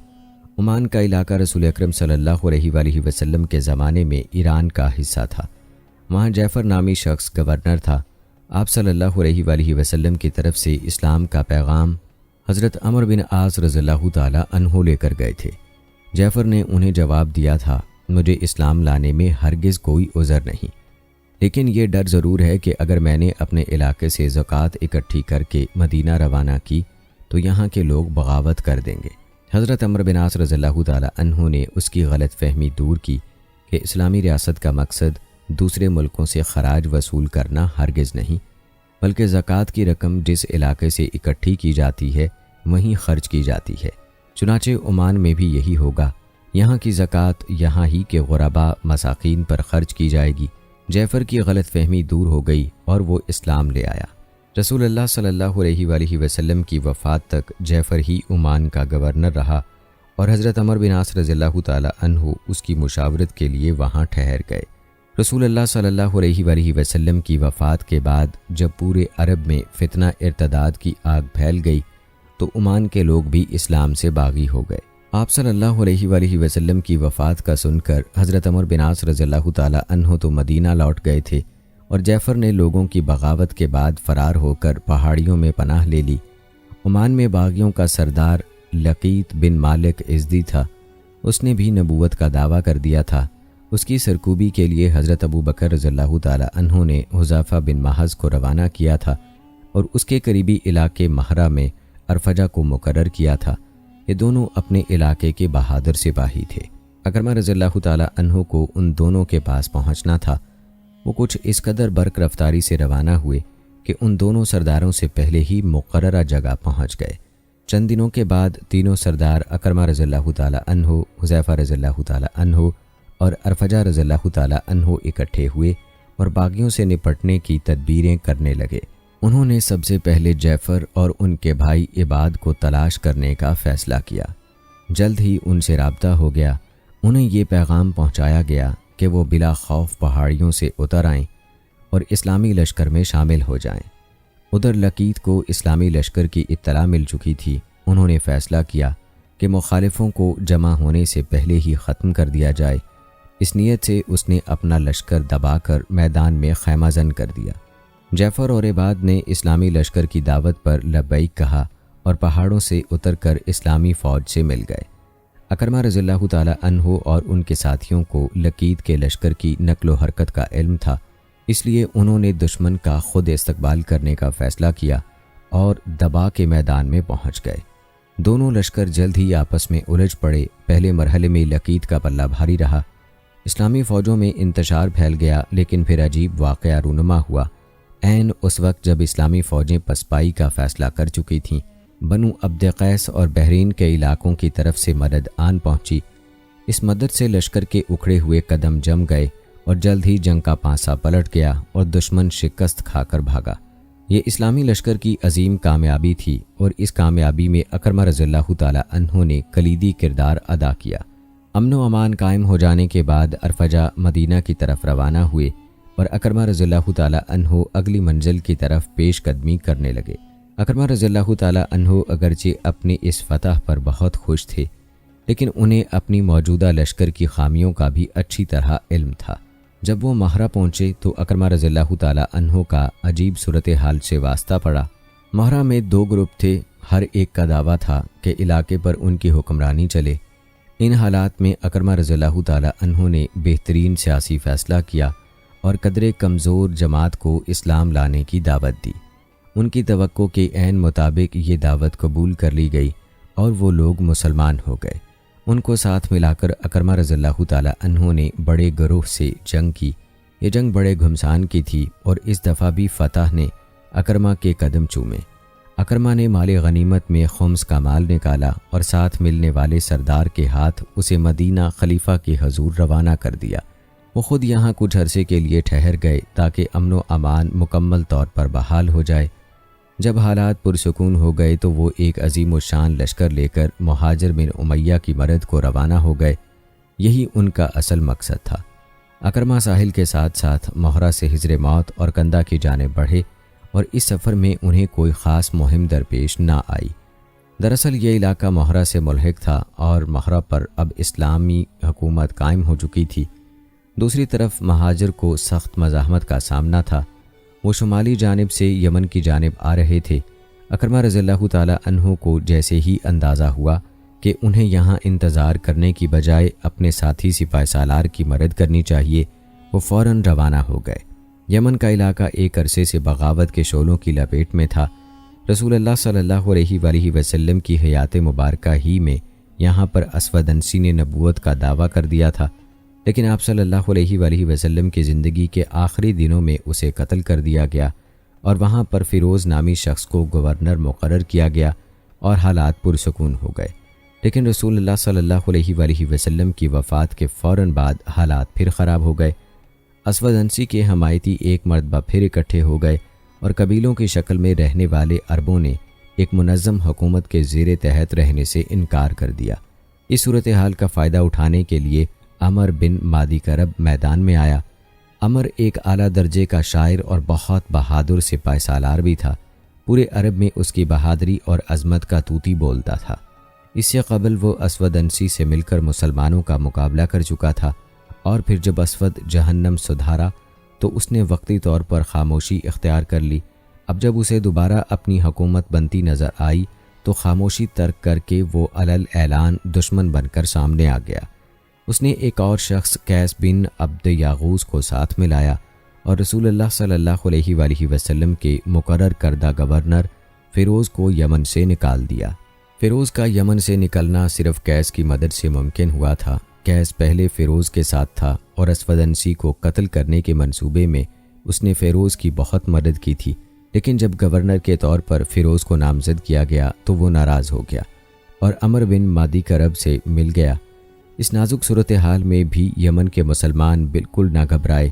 عمان کا علاقہ رسول اکرم صلی اللہ علیہ وآلہ وسلم کے زمانے میں ایران کا حصہ تھا۔ وہاں جعفر نامی شخص گورنر تھا۔ آپ صلی اللہ علیہ وآلہ وسلم کی طرف سے اسلام کا پیغام حضرت عمرو بن عاص رضی اللہ تعالیٰ عنہ لے کر گئے تھے۔ جعفر نے انہیں جواب دیا تھا، مجھے اسلام لانے میں ہرگز کوئی عذر نہیں، لیکن یہ ڈر ضرور ہے کہ اگر میں نے اپنے علاقے سے زکوٰۃ اکٹھی کر کے مدینہ روانہ کی تو یہاں کے لوگ بغاوت کر دیں گے۔ حضرت عمرو بن عاص رضی اللہ تعالیٰ عنہ نے اس کی غلط فہمی دور کی کہ اسلامی ریاست کا مقصد دوسرے ملکوں سے خراج وصول کرنا ہرگز نہیں، بلکہ زکوٰۃ کی رقم جس علاقے سے اکٹھی کی جاتی ہے وہیں خرچ کی جاتی ہے۔ چنانچہ عمان میں بھی یہی ہوگا، یہاں کی زکوٰۃ یہاں ہی کے غرباء مساکین پر خرچ کی جائے گی۔ جعفر کی غلط فہمی دور ہو گئی اور وہ اسلام لے آیا۔ رسول اللہ صلی اللہ علیہ وآلہ وسلم کی وفات تک جعفر ہی عمان کا گورنر رہا اور حضرت عمرو بن عاص رضی اللہ تعالیٰ عنہ اس کی مشاورت کے لیے وہاں ٹھہر گئے۔ رسول اللہ صلی اللہ علیہ وآلہ وسلم کی وفات کے بعد جب پورے عرب میں فتنہ ارتداد کی آگ پھیل گئی تو عمان کے لوگ بھی اسلام سے باغی ہو گئے۔ آپ صلی اللہ علیہ وآلہ وسلم کی وفات کا سن کر حضرت عمرو بن عاص رضی اللہ تعالیٰ عنہ تو مدینہ لوٹ گئے تھے اور جعفر نے لوگوں کی بغاوت کے بعد فرار ہو کر پہاڑیوں میں پناہ لے لی۔ عمان میں باغیوں کا سردار لقیط بن مالک ازدی تھا، اس نے بھی نبوت کا دعویٰ کر دیا تھا۔ اس کی سرکوبی کے لیے حضرت ابوبکر رضی اللہ تعالیٰ عنہ نے حذیفہ بن محض کو روانہ کیا تھا اور اس کے قریبی علاقے مہرہ میں ارفجہ کو مقرر کیا تھا۔ یہ دونوں اپنے علاقے کے بہادر سپاہی تھے۔ اکرمہ رضی اللہ تعالیٰ عنہ کو ان دونوں کے پاس پہنچنا تھا۔ وہ کچھ اس قدر برق رفتاری سے روانہ ہوئے کہ ان دونوں سرداروں سے پہلے ہی مقررہ جگہ پہنچ گئے۔ چند دنوں کے بعد تینوں سردار اکرمہ رضی اللہ تعالیٰ عنہ، حذیفہ رضی اللہ تعالیٰ عنہ اور ارفجہ رضی اللہ تعالیٰ عنہ اکٹھے ہوئے اور باغیوں سے نپٹنے کی تدبیریں کرنے لگے۔ انہوں نے سب سے پہلے جعفر اور ان کے بھائی عباد کو تلاش کرنے کا فیصلہ کیا۔ جلد ہی ان سے رابطہ ہو گیا۔ انہیں یہ پیغام پہنچایا گیا کہ وہ بلا خوف پہاڑیوں سے اتر آئیں اور اسلامی لشکر میں شامل ہو جائیں۔ ادھر لقیط کو اسلامی لشکر کی اطلاع مل چکی تھی۔ انہوں نے فیصلہ کیا کہ مخالفوں کو جمع ہونے سے پہلے ہی ختم کر دیا جائے۔ اس نیت سے اس نے اپنا لشکر دبا کر میدان میں خیمہ زن کر دیا۔ جعفر اور عباد نے اسلامی لشکر کی دعوت پر لبیک کہا اور پہاڑوں سے اتر کر اسلامی فوج سے مل گئے۔ اکرمہ رضی اللہ تعالیٰ عنہ اور ان کے ساتھیوں کو لقیط کے لشکر کی نقل و حرکت کا علم تھا، اس لیے انہوں نے دشمن کا خود استقبال کرنے کا فیصلہ کیا اور دبا کے میدان میں پہنچ گئے۔ دونوں لشکر جلد ہی آپس میں الجھ پڑے۔ پہلے مرحلے میں لقیط کا پلہ بھاری رہا، اسلامی فوجوں میں انتشار پھیل گیا، لیکن پھر عجیب واقعہ رونما ہوا۔ عین اس وقت جب اسلامی فوجیں پسپائی کا فیصلہ کر چکی تھیں، بنو عبد قیس اور بحرین کے علاقوں کی طرف سے مدد آن پہنچی۔ اس مدد سے لشکر کے اکھڑے ہوئے قدم جم گئے اور جلد ہی جنگ کا پانسا پلٹ گیا اور دشمن شکست کھا کر بھاگا۔ یہ اسلامی لشکر کی عظیم کامیابی تھی اور اس کامیابی میں اکرمہ رضی اللہ تعالیٰ عنہ نے کلیدی کردار ادا کیا۔ امن و امان قائم ہو جانے کے بعد ارفجہ مدینہ کی طرف روانہ ہوئے اور اکرمہ رضی اللہ تعالیٰ عنہ اگلی منزل کی طرف پیش قدمی کرنے لگے۔ اکرمہ رضی اللہ تعالیٰ عنہ اگرچہ اپنی اس فتح پر بہت خوش تھے، لیکن انہیں اپنی موجودہ لشکر کی خامیوں کا بھی اچھی طرح علم تھا۔ جب وہ مہرہ پہنچے تو اکرمہ رضی اللہ تعالیٰ عنہ کا عجیب صورتحال سے واسطہ پڑا۔ مہرہ میں 2 گروپ تھے، ہر ایک کا دعویٰ تھا کہ علاقے پر ان کی حکمرانی چلے۔ ان حالات میں اکرمہ رضی اللہ تعالی عنہ نے بہترین سیاسی فیصلہ کیا اور قدرے کمزور جماعت کو اسلام لانے کی دعوت دی۔ ان کی توقع کے عین مطابق یہ دعوت قبول کر لی گئی اور وہ لوگ مسلمان ہو گئے۔ ان کو ساتھ ملا کر اکرمہ رضی اللہ تعالی عنہ نے بڑے گروہ سے جنگ کی۔ یہ جنگ بڑے گھمسان کی تھی اور اس دفعہ بھی فتح نے اکرمہ کے قدم چومے۔ اکرمہ نے مال غنیمت میں خمس کا مال نکالا اور ساتھ ملنے والے سردار کے ہاتھ اسے مدینہ خلیفہ کے حضور روانہ کر دیا۔ وہ خود یہاں کچھ عرصے کے لیے ٹھہر گئے تاکہ امن و امان مکمل طور پر بحال ہو جائے۔ جب حالات پرسکون ہو گئے تو وہ ایک عظیم الشان لشکر لے کر مہاجر بن امیہ کی مرد کو روانہ ہو گئے۔ یہی ان کا اصل مقصد تھا۔ اکرمہ ساحل کے ساتھ ساتھ مہرہ سے حجر موت اور کندہ کی جانب بڑھے اور اس سفر میں انہیں کوئی خاص مہم درپیش نہ آئی۔ دراصل یہ علاقہ مہرہ سے ملحق تھا اور مہرہ پر اب اسلامی حکومت قائم ہو چکی تھی۔ دوسری طرف مہاجر کو سخت مزاحمت کا سامنا تھا۔ وہ شمالی جانب سے یمن کی جانب آ رہے تھے۔ اکرمہ رضی اللہ تعالی عنہ کو جیسے ہی اندازہ ہوا کہ انہیں یہاں انتظار کرنے کی بجائے اپنے ساتھی سپاہ سالار کی مدد کرنی چاہیے، وہ فوراً روانہ ہو گئے۔ یمن کا علاقہ ایک عرصے سے بغاوت کے شعلوں کی لپیٹ میں تھا۔ رسول اللہ صلی اللہ علیہ وآلہ وسلم کی حیات مبارکہ ہی میں یہاں پر اسود انسی نے نبوت کا دعویٰ کر دیا تھا، لیکن آپ صلی اللہ علیہ وآلہ وسلم کی زندگی کے آخری دنوں میں اسے قتل کر دیا گیا اور وہاں پر فیروز نامی شخص کو گورنر مقرر کیا گیا اور حالات پرسکون ہو گئے۔ لیکن رسول اللہ صلی اللہ علیہ وآلہ وسلم کی وفات کے فوراً بعد حالات پھر خراب ہو گئے۔ اسود انسی کے حمایتی ایک مرتبہ پھر اکٹھے ہو گئے اور قبیلوں کی شکل میں رہنے والے عربوں نے ایک منظم حکومت کے زیر تحت رہنے سے انکار کر دیا۔ اس صورتحال کا فائدہ اٹھانے کے لیے عمر بن مادی کرب میدان میں آیا۔ عمر ایک اعلیٰ درجے کا شاعر اور بہت بہادر سپاہ سالار بھی تھا۔ پورے عرب میں اس کی بہادری اور عظمت کا طوطی بولتا تھا۔ اس سے قبل وہ اسود انسی سے مل کر مسلمانوں کا مقابلہ کر چکا تھا اور پھر جب اسود جہنم سدھارا تو اس نے وقتی طور پر خاموشی اختیار کر لی۔ اب جب اسے دوبارہ اپنی حکومت بنتی نظر آئی تو خاموشی ترک کر کے وہ علل اعلان دشمن بن کر سامنے آ گیا۔ اس نے ایک اور شخص قیس بن عبد یاغوث کو ساتھ میں لایا اور رسول اللہ صلی اللہ علیہ وآلہ وسلم کے مقرر کردہ گورنر فیروز کو یمن سے نکال دیا۔ فیروز کا یمن سے نکلنا صرف قیس کی مدد سے ممکن ہوا تھا۔ قیس پہلے فیروز کے ساتھ تھا اور اسود انسی کو قتل کرنے کے منصوبے میں اس نے فیروز کی بہت مدد کی تھی، لیکن جب گورنر کے طور پر فیروز کو نامزد کیا گیا تو وہ ناراض ہو گیا اور عمر بن مادی کرب سے مل گیا۔ اس نازک صورتحال میں بھی یمن کے مسلمان بالکل نہ گھبرائے۔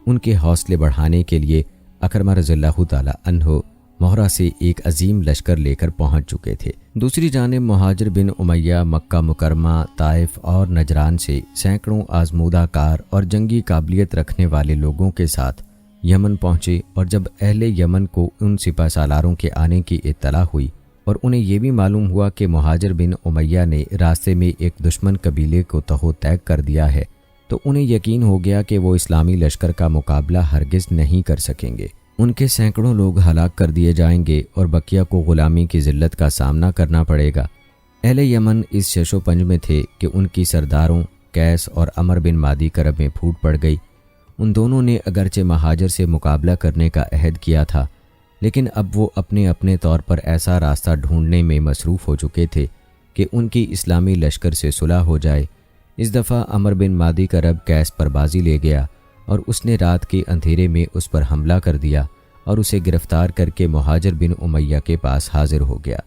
ان کے حوصلے بڑھانے کے لیے اکرمہ رضی اللہ تعالی عنہ مہرہ سے ایک عظیم لشکر لے کر پہنچ چکے تھے۔ دوسری جانب مہاجر بن امیہ مکہ مکرمہ، طائف اور نجران سے سینکڑوں آزمودہ کار اور جنگی قابلیت رکھنے والے لوگوں کے ساتھ یمن پہنچے، اور جب اہل یمن کو ان سپاہ سالاروں کے آنے کی اطلاع ہوئی اور انہیں یہ بھی معلوم ہوا کہ مہاجر بن امیہ نے راستے میں ایک دشمن قبیلے کو تہو تیگ کر دیا ہے، تو انہیں یقین ہو گیا کہ وہ اسلامی لشکر کا مقابلہ ہرگز نہیں کر سکیں گے۔ ان کے سینکڑوں لوگ ہلاک کر دیے جائیں گے اور بقیہ کو غلامی کی ذلت کا سامنا کرنا پڑے گا۔ اہل یمن اس شش و پنج میں تھے کہ ان کی سرداروں قیس اور عمر بن مادی کرب میں پھوٹ پڑ گئی۔ ان دونوں نے اگرچہ مہاجر سے مقابلہ کرنے کا عہد کیا تھا، لیکن اب وہ اپنے اپنے طور پر ایسا راستہ ڈھونڈنے میں مصروف ہو چکے تھے کہ ان کی اسلامی لشکر سے صلح ہو جائے۔ اس دفعہ عمر بن مادی کرب قیس پر بازی لے گیا اور اس نے رات کے اندھیرے میں اس پر حملہ کر دیا اور اسے گرفتار کر کے مہاجر بن امیہ کے پاس حاضر ہو گیا۔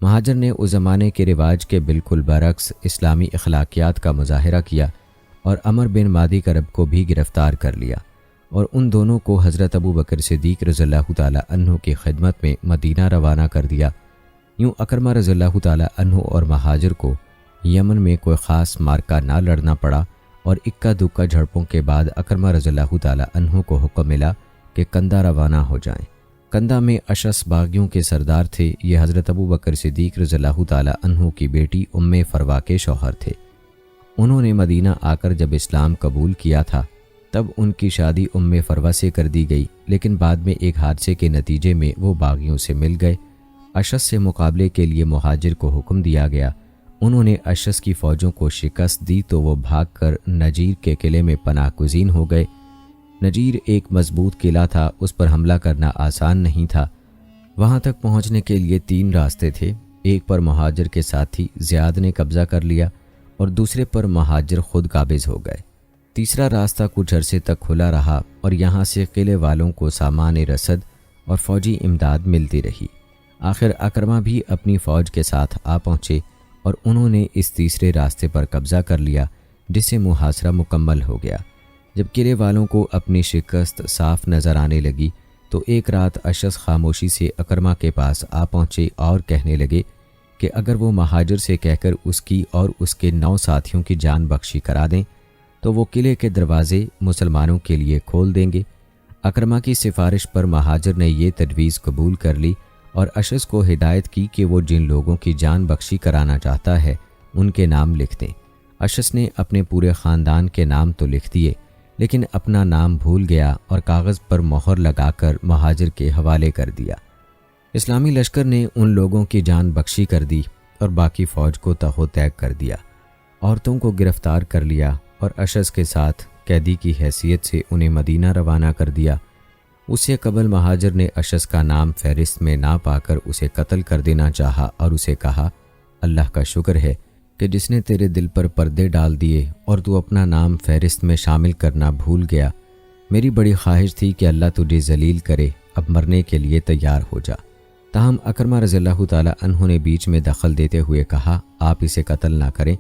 مہاجر نے اس زمانے کے رواج کے بالکل برعکس اسلامی اخلاقیات کا مظاہرہ کیا اور عمر بن مادی کرب کو بھی گرفتار کر لیا اور ان دونوں کو حضرت ابو بکر صدیق رضی اللہ تعالی عنہ کی خدمت میں مدینہ روانہ کر دیا۔ یوں اکرمہ رضی اللہ تعالی عنہ اور مہاجر کو یمن میں کوئی خاص مارکہ نہ لڑنا پڑا اور اکا دکا جھڑپوں کے بعد اکرمہ رضی اللہ تعالی عنہ کو حکم ملا کہ کندہ روانہ ہو جائیں۔ کندہ میں اشس باغیوں کے سردار تھے۔ یہ حضرت ابو بکر صدیق رضی اللہ تعالی عنہ کی بیٹی فروا کے شوہر تھے۔ انہوں نے مدینہ آ کر جب اسلام قبول کیا تھا تب ان کی شادی فروہ سے کر دی گئی، لیکن بعد میں ایک حادثے کے نتیجے میں وہ باغیوں سے مل گئے۔ اشعث سے مقابلے کے لیے مہاجر کو حکم دیا گیا۔ انہوں نے اشعث کی فوجوں کو شکست دی تو وہ بھاگ کر نجیر کے قلعے میں پناہ گزین ہو گئے۔ نجیر ایک مضبوط قلعہ تھا، اس پر حملہ کرنا آسان نہیں تھا۔ وہاں تک پہنچنے کے لیے 3 راستے تھے، ایک پر مہاجر کے ساتھی زیاد نے قبضہ کر لیا اور دوسرے پر مہاجر خود قابض ہو گئے۔ تیسرا راستہ کچھ عرصے تک کھلا رہا اور یہاں سے قلعے والوں کو سامان رسد اور فوجی امداد ملتی رہی۔ آخر اکرمہ بھی اپنی فوج کے ساتھ آ پہنچے اور انہوں نے اس تیسرے راستے پر قبضہ کر لیا، جس سے محاصرہ مکمل ہو گیا۔ جب قلعے والوں کو اپنی شکست صاف نظر آنے لگی تو ایک رات اشعث خاموشی سے اکرمہ کے پاس آ پہنچے اور کہنے لگے کہ اگر وہ مہاجر سے کہہ کر اس کی اور اس کے 9 ساتھیوں کی جان بخشی کرا دیں تو وہ قلعے کے دروازے مسلمانوں کے لیے کھول دیں گے۔ اکرمہ کی سفارش پر مہاجر نے یہ تجویز قبول کر لی اور اشعث کو ہدایت کی کہ وہ جن لوگوں کی جان بخشی کرانا چاہتا ہے ان کے نام لکھ دیں۔ اشعث نے اپنے پورے خاندان کے نام تو لکھ دیے، لیکن اپنا نام بھول گیا اور کاغذ پر مہر لگا کر مہاجر کے حوالے کر دیا۔ اسلامی لشکر نے ان لوگوں کی جان بخشی کر دی اور باقی فوج کو تہ و تیگ کر دیا۔ عورتوں کو گرفتار کر لیا اور اشعث کے ساتھ قیدی کی حیثیت سے انہیں مدینہ روانہ کر دیا۔ اس سے قبل مہاجر نے اشعث کا نام فہرست میں نہ پا کر اسے قتل کر دینا چاہا اور اسے کہا، اللہ کا شکر ہے کہ جس نے تیرے دل پر پردے ڈال دیے اور تو اپنا نام فہرست میں شامل کرنا بھول گیا۔ میری بڑی خواہش تھی کہ اللہ تجھے ذلیل کرے، اب مرنے کے لیے تیار ہو جا۔ تاہم اکرمہ رضی اللہ تعالی عنہ نے بیچ میں دخل دیتے ہوئے کہا، آپ اسے قتل نہ کریں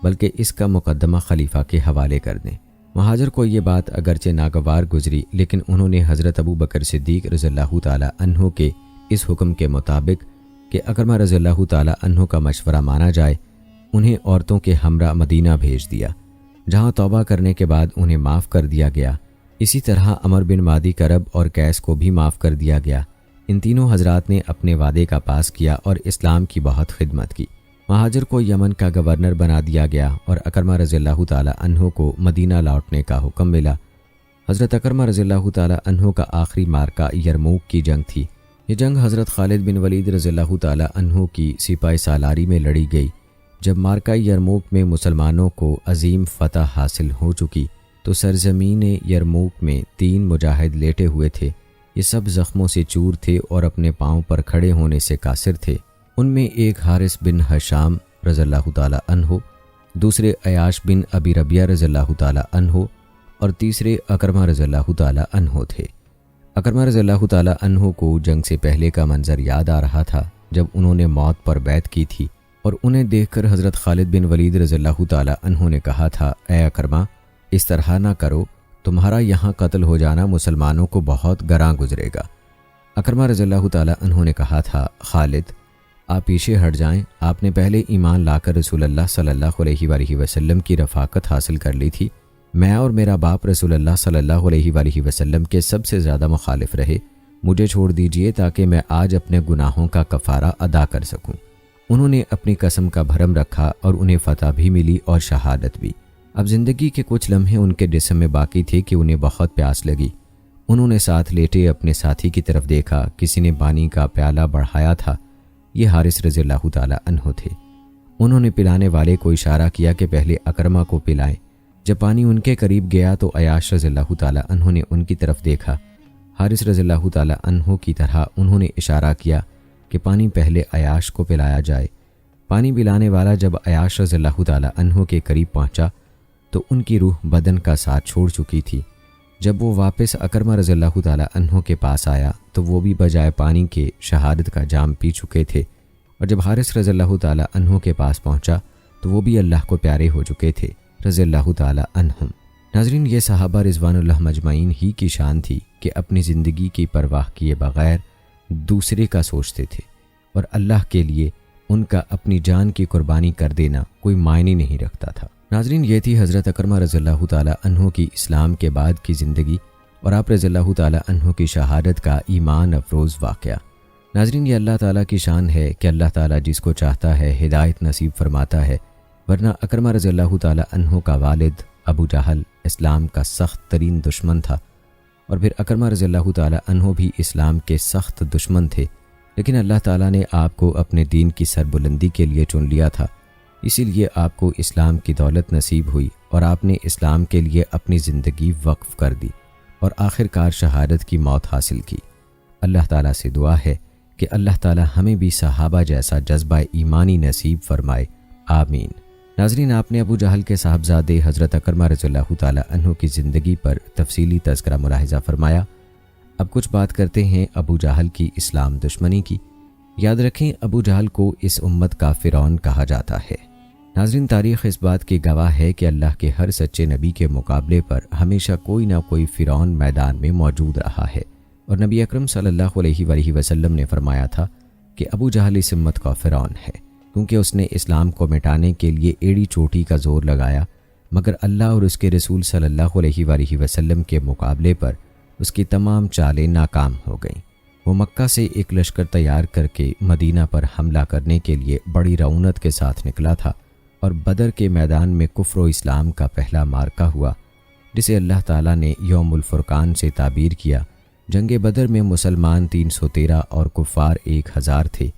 بلکہ اس کا مقدمہ خلیفہ کے حوالے کر دیں۔ مہاجر کو یہ بات اگرچہ ناگوار گزری، لیکن انہوں نے حضرت ابو بکر صدیق رضی اللہ تعالی عنہ کے اس حکم کے مطابق کہ اکرمہ رضی اللہ تعالی عنہ کا مشورہ مانا جائے، انہیں عورتوں کے ہمراہ مدینہ بھیج دیا، جہاں توبہ کرنے کے بعد انہیں معاف کر دیا گیا۔ اسی طرح عمر بن مادی کرب اور قیس کو بھی معاف کر دیا گیا۔ ان تینوں حضرات نے اپنے وعدے کا پاس کیا اور اسلام کی بہت خدمت کی۔ مہاجر کو یمن کا گورنر بنا دیا گیا اور اکرمہ رضی اللہ تعالی عنہ کو مدینہ لوٹنے کا حکم ملا۔ حضرت اکرمہ رضی اللہ تعالی عنہ کا آخری مارکہ یرموک کی جنگ تھی۔ یہ جنگ حضرت خالد بن ولید رضی اللہ تعالی عنہ کی سپاہی سالاری میں لڑی گئی۔ جب مارکہ یرموک میں مسلمانوں کو عظیم فتح حاصل ہو چکی تو سرزمین یرموک میں 3 مجاہد لیٹے ہوئے تھے۔ یہ سب زخموں سے چور تھے اور اپنے پاؤں پر کھڑے ہونے سے قاصر تھے۔ ان میں ایک حارث بن حشام رضی اللہ تعالی عنہ، دوسرے عیاش بن ابی ربیہ رضی اللہ تعالی عنہ اور تیسرے اکرمہ رضی اللہ تعالی عنہ تھے۔ اکرمہ رضی اللہ تعالی عنہ کو جنگ سے پہلے کا منظر یاد آ رہا تھا جب انہوں نے موت پر بیعت کی تھی، اور انہیں دیکھ کر حضرت خالد بن ولید رضی اللہ تعالی عنہ نے کہا تھا، اے اکرمہ، اس طرح نہ کرو، تمہارا یہاں قتل ہو جانا مسلمانوں کو بہت گراں گزرے گا۔ اکرمہ رضی اللہ تعالی عنہ نے کہا تھا، خالد، آپ پیچھے ہٹ جائیں، آپ نے پہلے ایمان لا کر رسول اللہ صلی اللہ علیہ وآلہ وسلم کی رفاقت حاصل کر لی تھی۔ میں اور میرا باپ رسول اللہ صلی اللہ علیہ وآلہ وسلم کے سب سے زیادہ مخالف رہے، مجھے چھوڑ دیجئے تاکہ میں آج اپنے گناہوں کا کفارہ ادا کر سکوں۔ انہوں نے اپنی قسم کا بھرم رکھا اور انہیں فتح بھی ملی اور شہادت بھی۔ اب زندگی کے کچھ لمحے ان کے جسم میں باقی تھے کہ انہیں بہت پیاس لگی۔ انہوں نے ساتھ لیٹے اپنے ساتھی کی طرف دیکھا، کسی نے پانی کا پیالہ بڑھایا تھا۔ یہ حارث رضی اللہ تعالی عنہ تھے۔ انہوں نے پلانے والے کو اشارہ کیا کہ پہلے اکرمہ کو پلائیں۔ جب پانی ان کے قریب گیا تو عیاش رضی اللہ تعالی عنہ نے ان کی طرف دیکھا۔ حارث رضی اللہ تعالی عنہ کی طرح انہوں نے اشارہ کیا کہ پانی پہلے عیاش کو پلایا جائے۔ پانی پلانے والا جب عیاش رضی اللہ تعالی عنہ کے قریب پہنچا تو ان کی روح بدن کا ساتھ چھوڑ چکی تھی۔ جب وہ واپس اکرمہ رضی اللہ تعالی عنہ کے پاس آیا تو وہ بھی بجائے پانی کے شہادت کا جام پی چکے تھے، اور جب حارث رضی اللہ تعالی عنہ کے پاس پہنچا تو وہ بھی اللہ کو پیارے ہو چکے تھے رضی اللہ تعالی عنہم۔ ناظرین، یہ صحابہ رضوان اللہ مجمعین ہی کی شان تھی کہ اپنی زندگی کی پرواہ کیے بغیر دوسرے کا سوچتے تھے، اور اللہ کے لیے ان کا اپنی جان کی قربانی کر دینا کوئی معنی نہیں رکھتا تھا۔ ناظرین، یہ تھی حضرت اکرمہ رضی اللہ تعالی عنہ کی اسلام کے بعد کی زندگی اور آپ رضی اللہ تعالی عنہ کی شہادت کا ایمان افروز واقعہ۔ ناظرین، یہ اللہ تعالیٰ کی شان ہے کہ اللہ تعالیٰ جس کو چاہتا ہے ہدایت نصیب فرماتا ہے، ورنہ اکرمہ رضی اللہ تعالی عنہ کا والد ابو جہل اسلام کا سخت ترین دشمن تھا، اور پھر اکرمہ رضی اللہ تعالی عنہ بھی اسلام کے سخت دشمن تھے، لیکن اللہ تعالیٰ نے آپ کو اپنے دین کی سربلندی کے لیے چن لیا تھا، اسی لیے آپ کو اسلام کی دولت نصیب ہوئی اور آپ نے اسلام کے لیے اپنی زندگی وقف کر دی اور آخر کار شہادت کی موت حاصل کی۔ اللہ تعالیٰ سے دعا ہے کہ اللہ تعالیٰ ہمیں بھی صحابہ جیسا جذبہ ایمانی نصیب فرمائے، آمین۔ ناظرین، آپ نے ابو جہل کے صاحبزادے حضرت اکرمہ رضی اللہ تعالیٰ عنہ کی زندگی پر تفصیلی تذکرہ ملاحظہ فرمایا۔ اب کچھ بات کرتے ہیں ابو جہل کی اسلام دشمنی کی۔ یاد رکھیں، ابو جہل کو اس امت کا فرعون کہا جاتا ہے۔ ناظرین، تاریخ اس بات کی گواہ ہے کہ اللہ کے ہر سچے نبی کے مقابلے پر ہمیشہ کوئی نہ کوئی فرعون میدان میں موجود رہا ہے، اور نبی اکرم صلی اللہ علیہ وآلہ وسلم نے فرمایا تھا کہ ابو جہل اس امت کا فرعون ہے، کیونکہ اس نے اسلام کو مٹانے کے لیے ایڑی چوٹی کا زور لگایا، مگر اللہ اور اس کے رسول صلی اللہ علیہ وآلہ وسلم کے مقابلے پر اس کی تمام چالیں ناکام ہو گئیں۔ وہ مکہ سے ایک لشکر تیار کر کے مدینہ پر حملہ کرنے کے لیے بڑی رعونت کے ساتھ نکلا تھا، اور بدر کے میدان میں کفر و اسلام کا پہلا معرکہ ہوا، جسے اللہ تعالیٰ نے یوم الفرقان سے تعبیر کیا۔ جنگ بدر میں مسلمان 313 اور کفار 1000 تھے۔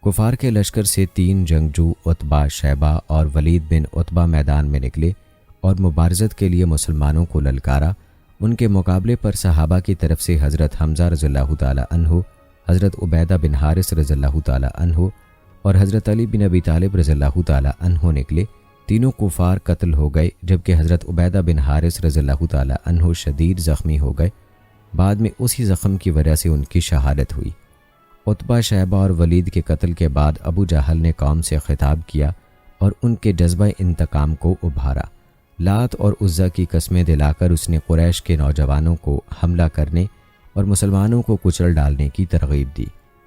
کفار کے لشکر سے 3 جنگجو عتبہ، شیبہ اور ولید بن عتبہ میدان میں نکلے اور مبارزت کے لیے مسلمانوں کو للکارا۔ ان کے مقابلے پر صحابہ کی طرف سے حضرت حمزہ رضی اللہ تعالی عنہ، حضرت عبیدہ بن حارث رضی اللہ تعالی عنہ اور حضرت علی بن ابی طالب رضی اللہ تعالی عنہ نکلے۔ تینوں کفار قتل ہو گئے، جبکہ حضرت عبیدہ بن حارث رضی اللہ تعالی عنہ شدید زخمی ہو گئے۔ بعد میں اسی زخم کی وجہ سے ان کی شہادت ہوئی۔ عتبہ، شیبہ اور ولید کے قتل کے بعد ابو جہل نے قوم سے خطاب کیا اور ان کے جذبہ انتقام کو ابھارا۔ لات اور عزا کی قسمیں دلا کر اس نے قریش کے نوجوانوں کو حملہ کرنے اور مسلمانوں کو کچل ڈالنے کی ترغیب دی۔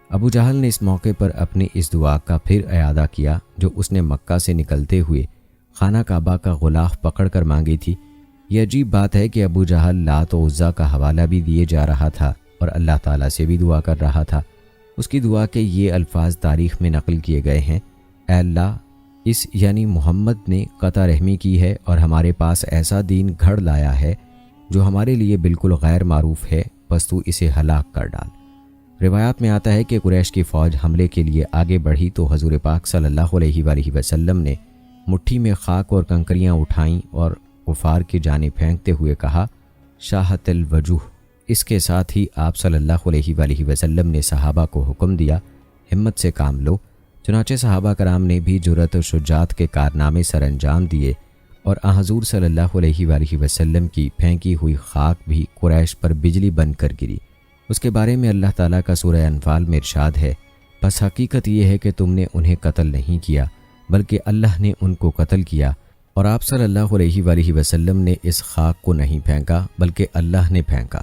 ابو جہل نے اس موقع پر اپنی اس دعا کا پھر اعادہ کیا جو اس نے مکہ سے نکلتے ہوئے خانہ کعبہ کا غلاف پکڑ کر مانگی تھی۔ یہ عجیب بات ہے کہ ابو جہل لات و عزا کا حوالہ بھی دیے جا رہا تھا اور اللہ تعالیٰ سے بھی دعا کر رہا تھا۔ اس کی دعا کے یہ الفاظ تاریخ میں نقل کیے گئے ہیں: اے اللہ، اس یعنی محمد نے قطع رحمی کی ہے اور ہمارے پاس ایسا دین گھڑ لایا ہے جو ہمارے لیے بالکل غیر معروف ہے، بس تو اسے ہلاک کر ڈال۔ روایات میں آتا ہے کہ قریش کی فوج حملے کے لیے آگے بڑھی تو حضور پاک صلی اللہ علیہ وآلہ وسلم نے مٹھی میں خاک اور کنکریاں اٹھائیں اور کفار کی جانب پھینکتے ہوئے کہا، شاہت الوجوہ۔ اس کے ساتھ ہی آپ صلی اللہ علیہ وآلہ وسلم نے صحابہ کو حکم دیا، ہمت سے کام لو۔ چنانچہ صحابہ کرام نے بھی جرأت و شجاعت کے کارنامے سر انجام دیے اور حضور صلی اللہ علیہ وآلہ وسلم کی پھینکی ہوئی خاک بھی قریش پر بجلی بن کر گری۔ اس کے بارے میں اللہ تعالیٰ کا سورہ انفال میں ارشاد ہے، بس حقیقت یہ ہے کہ تم نے انہیں قتل نہیں کیا بلکہ اللہ نے ان کو قتل کیا، اور آپ صلی اللہ علیہ وآلہ وسلم نے اس خاک کو نہیں پھینکا بلکہ اللہ نے پھینکا۔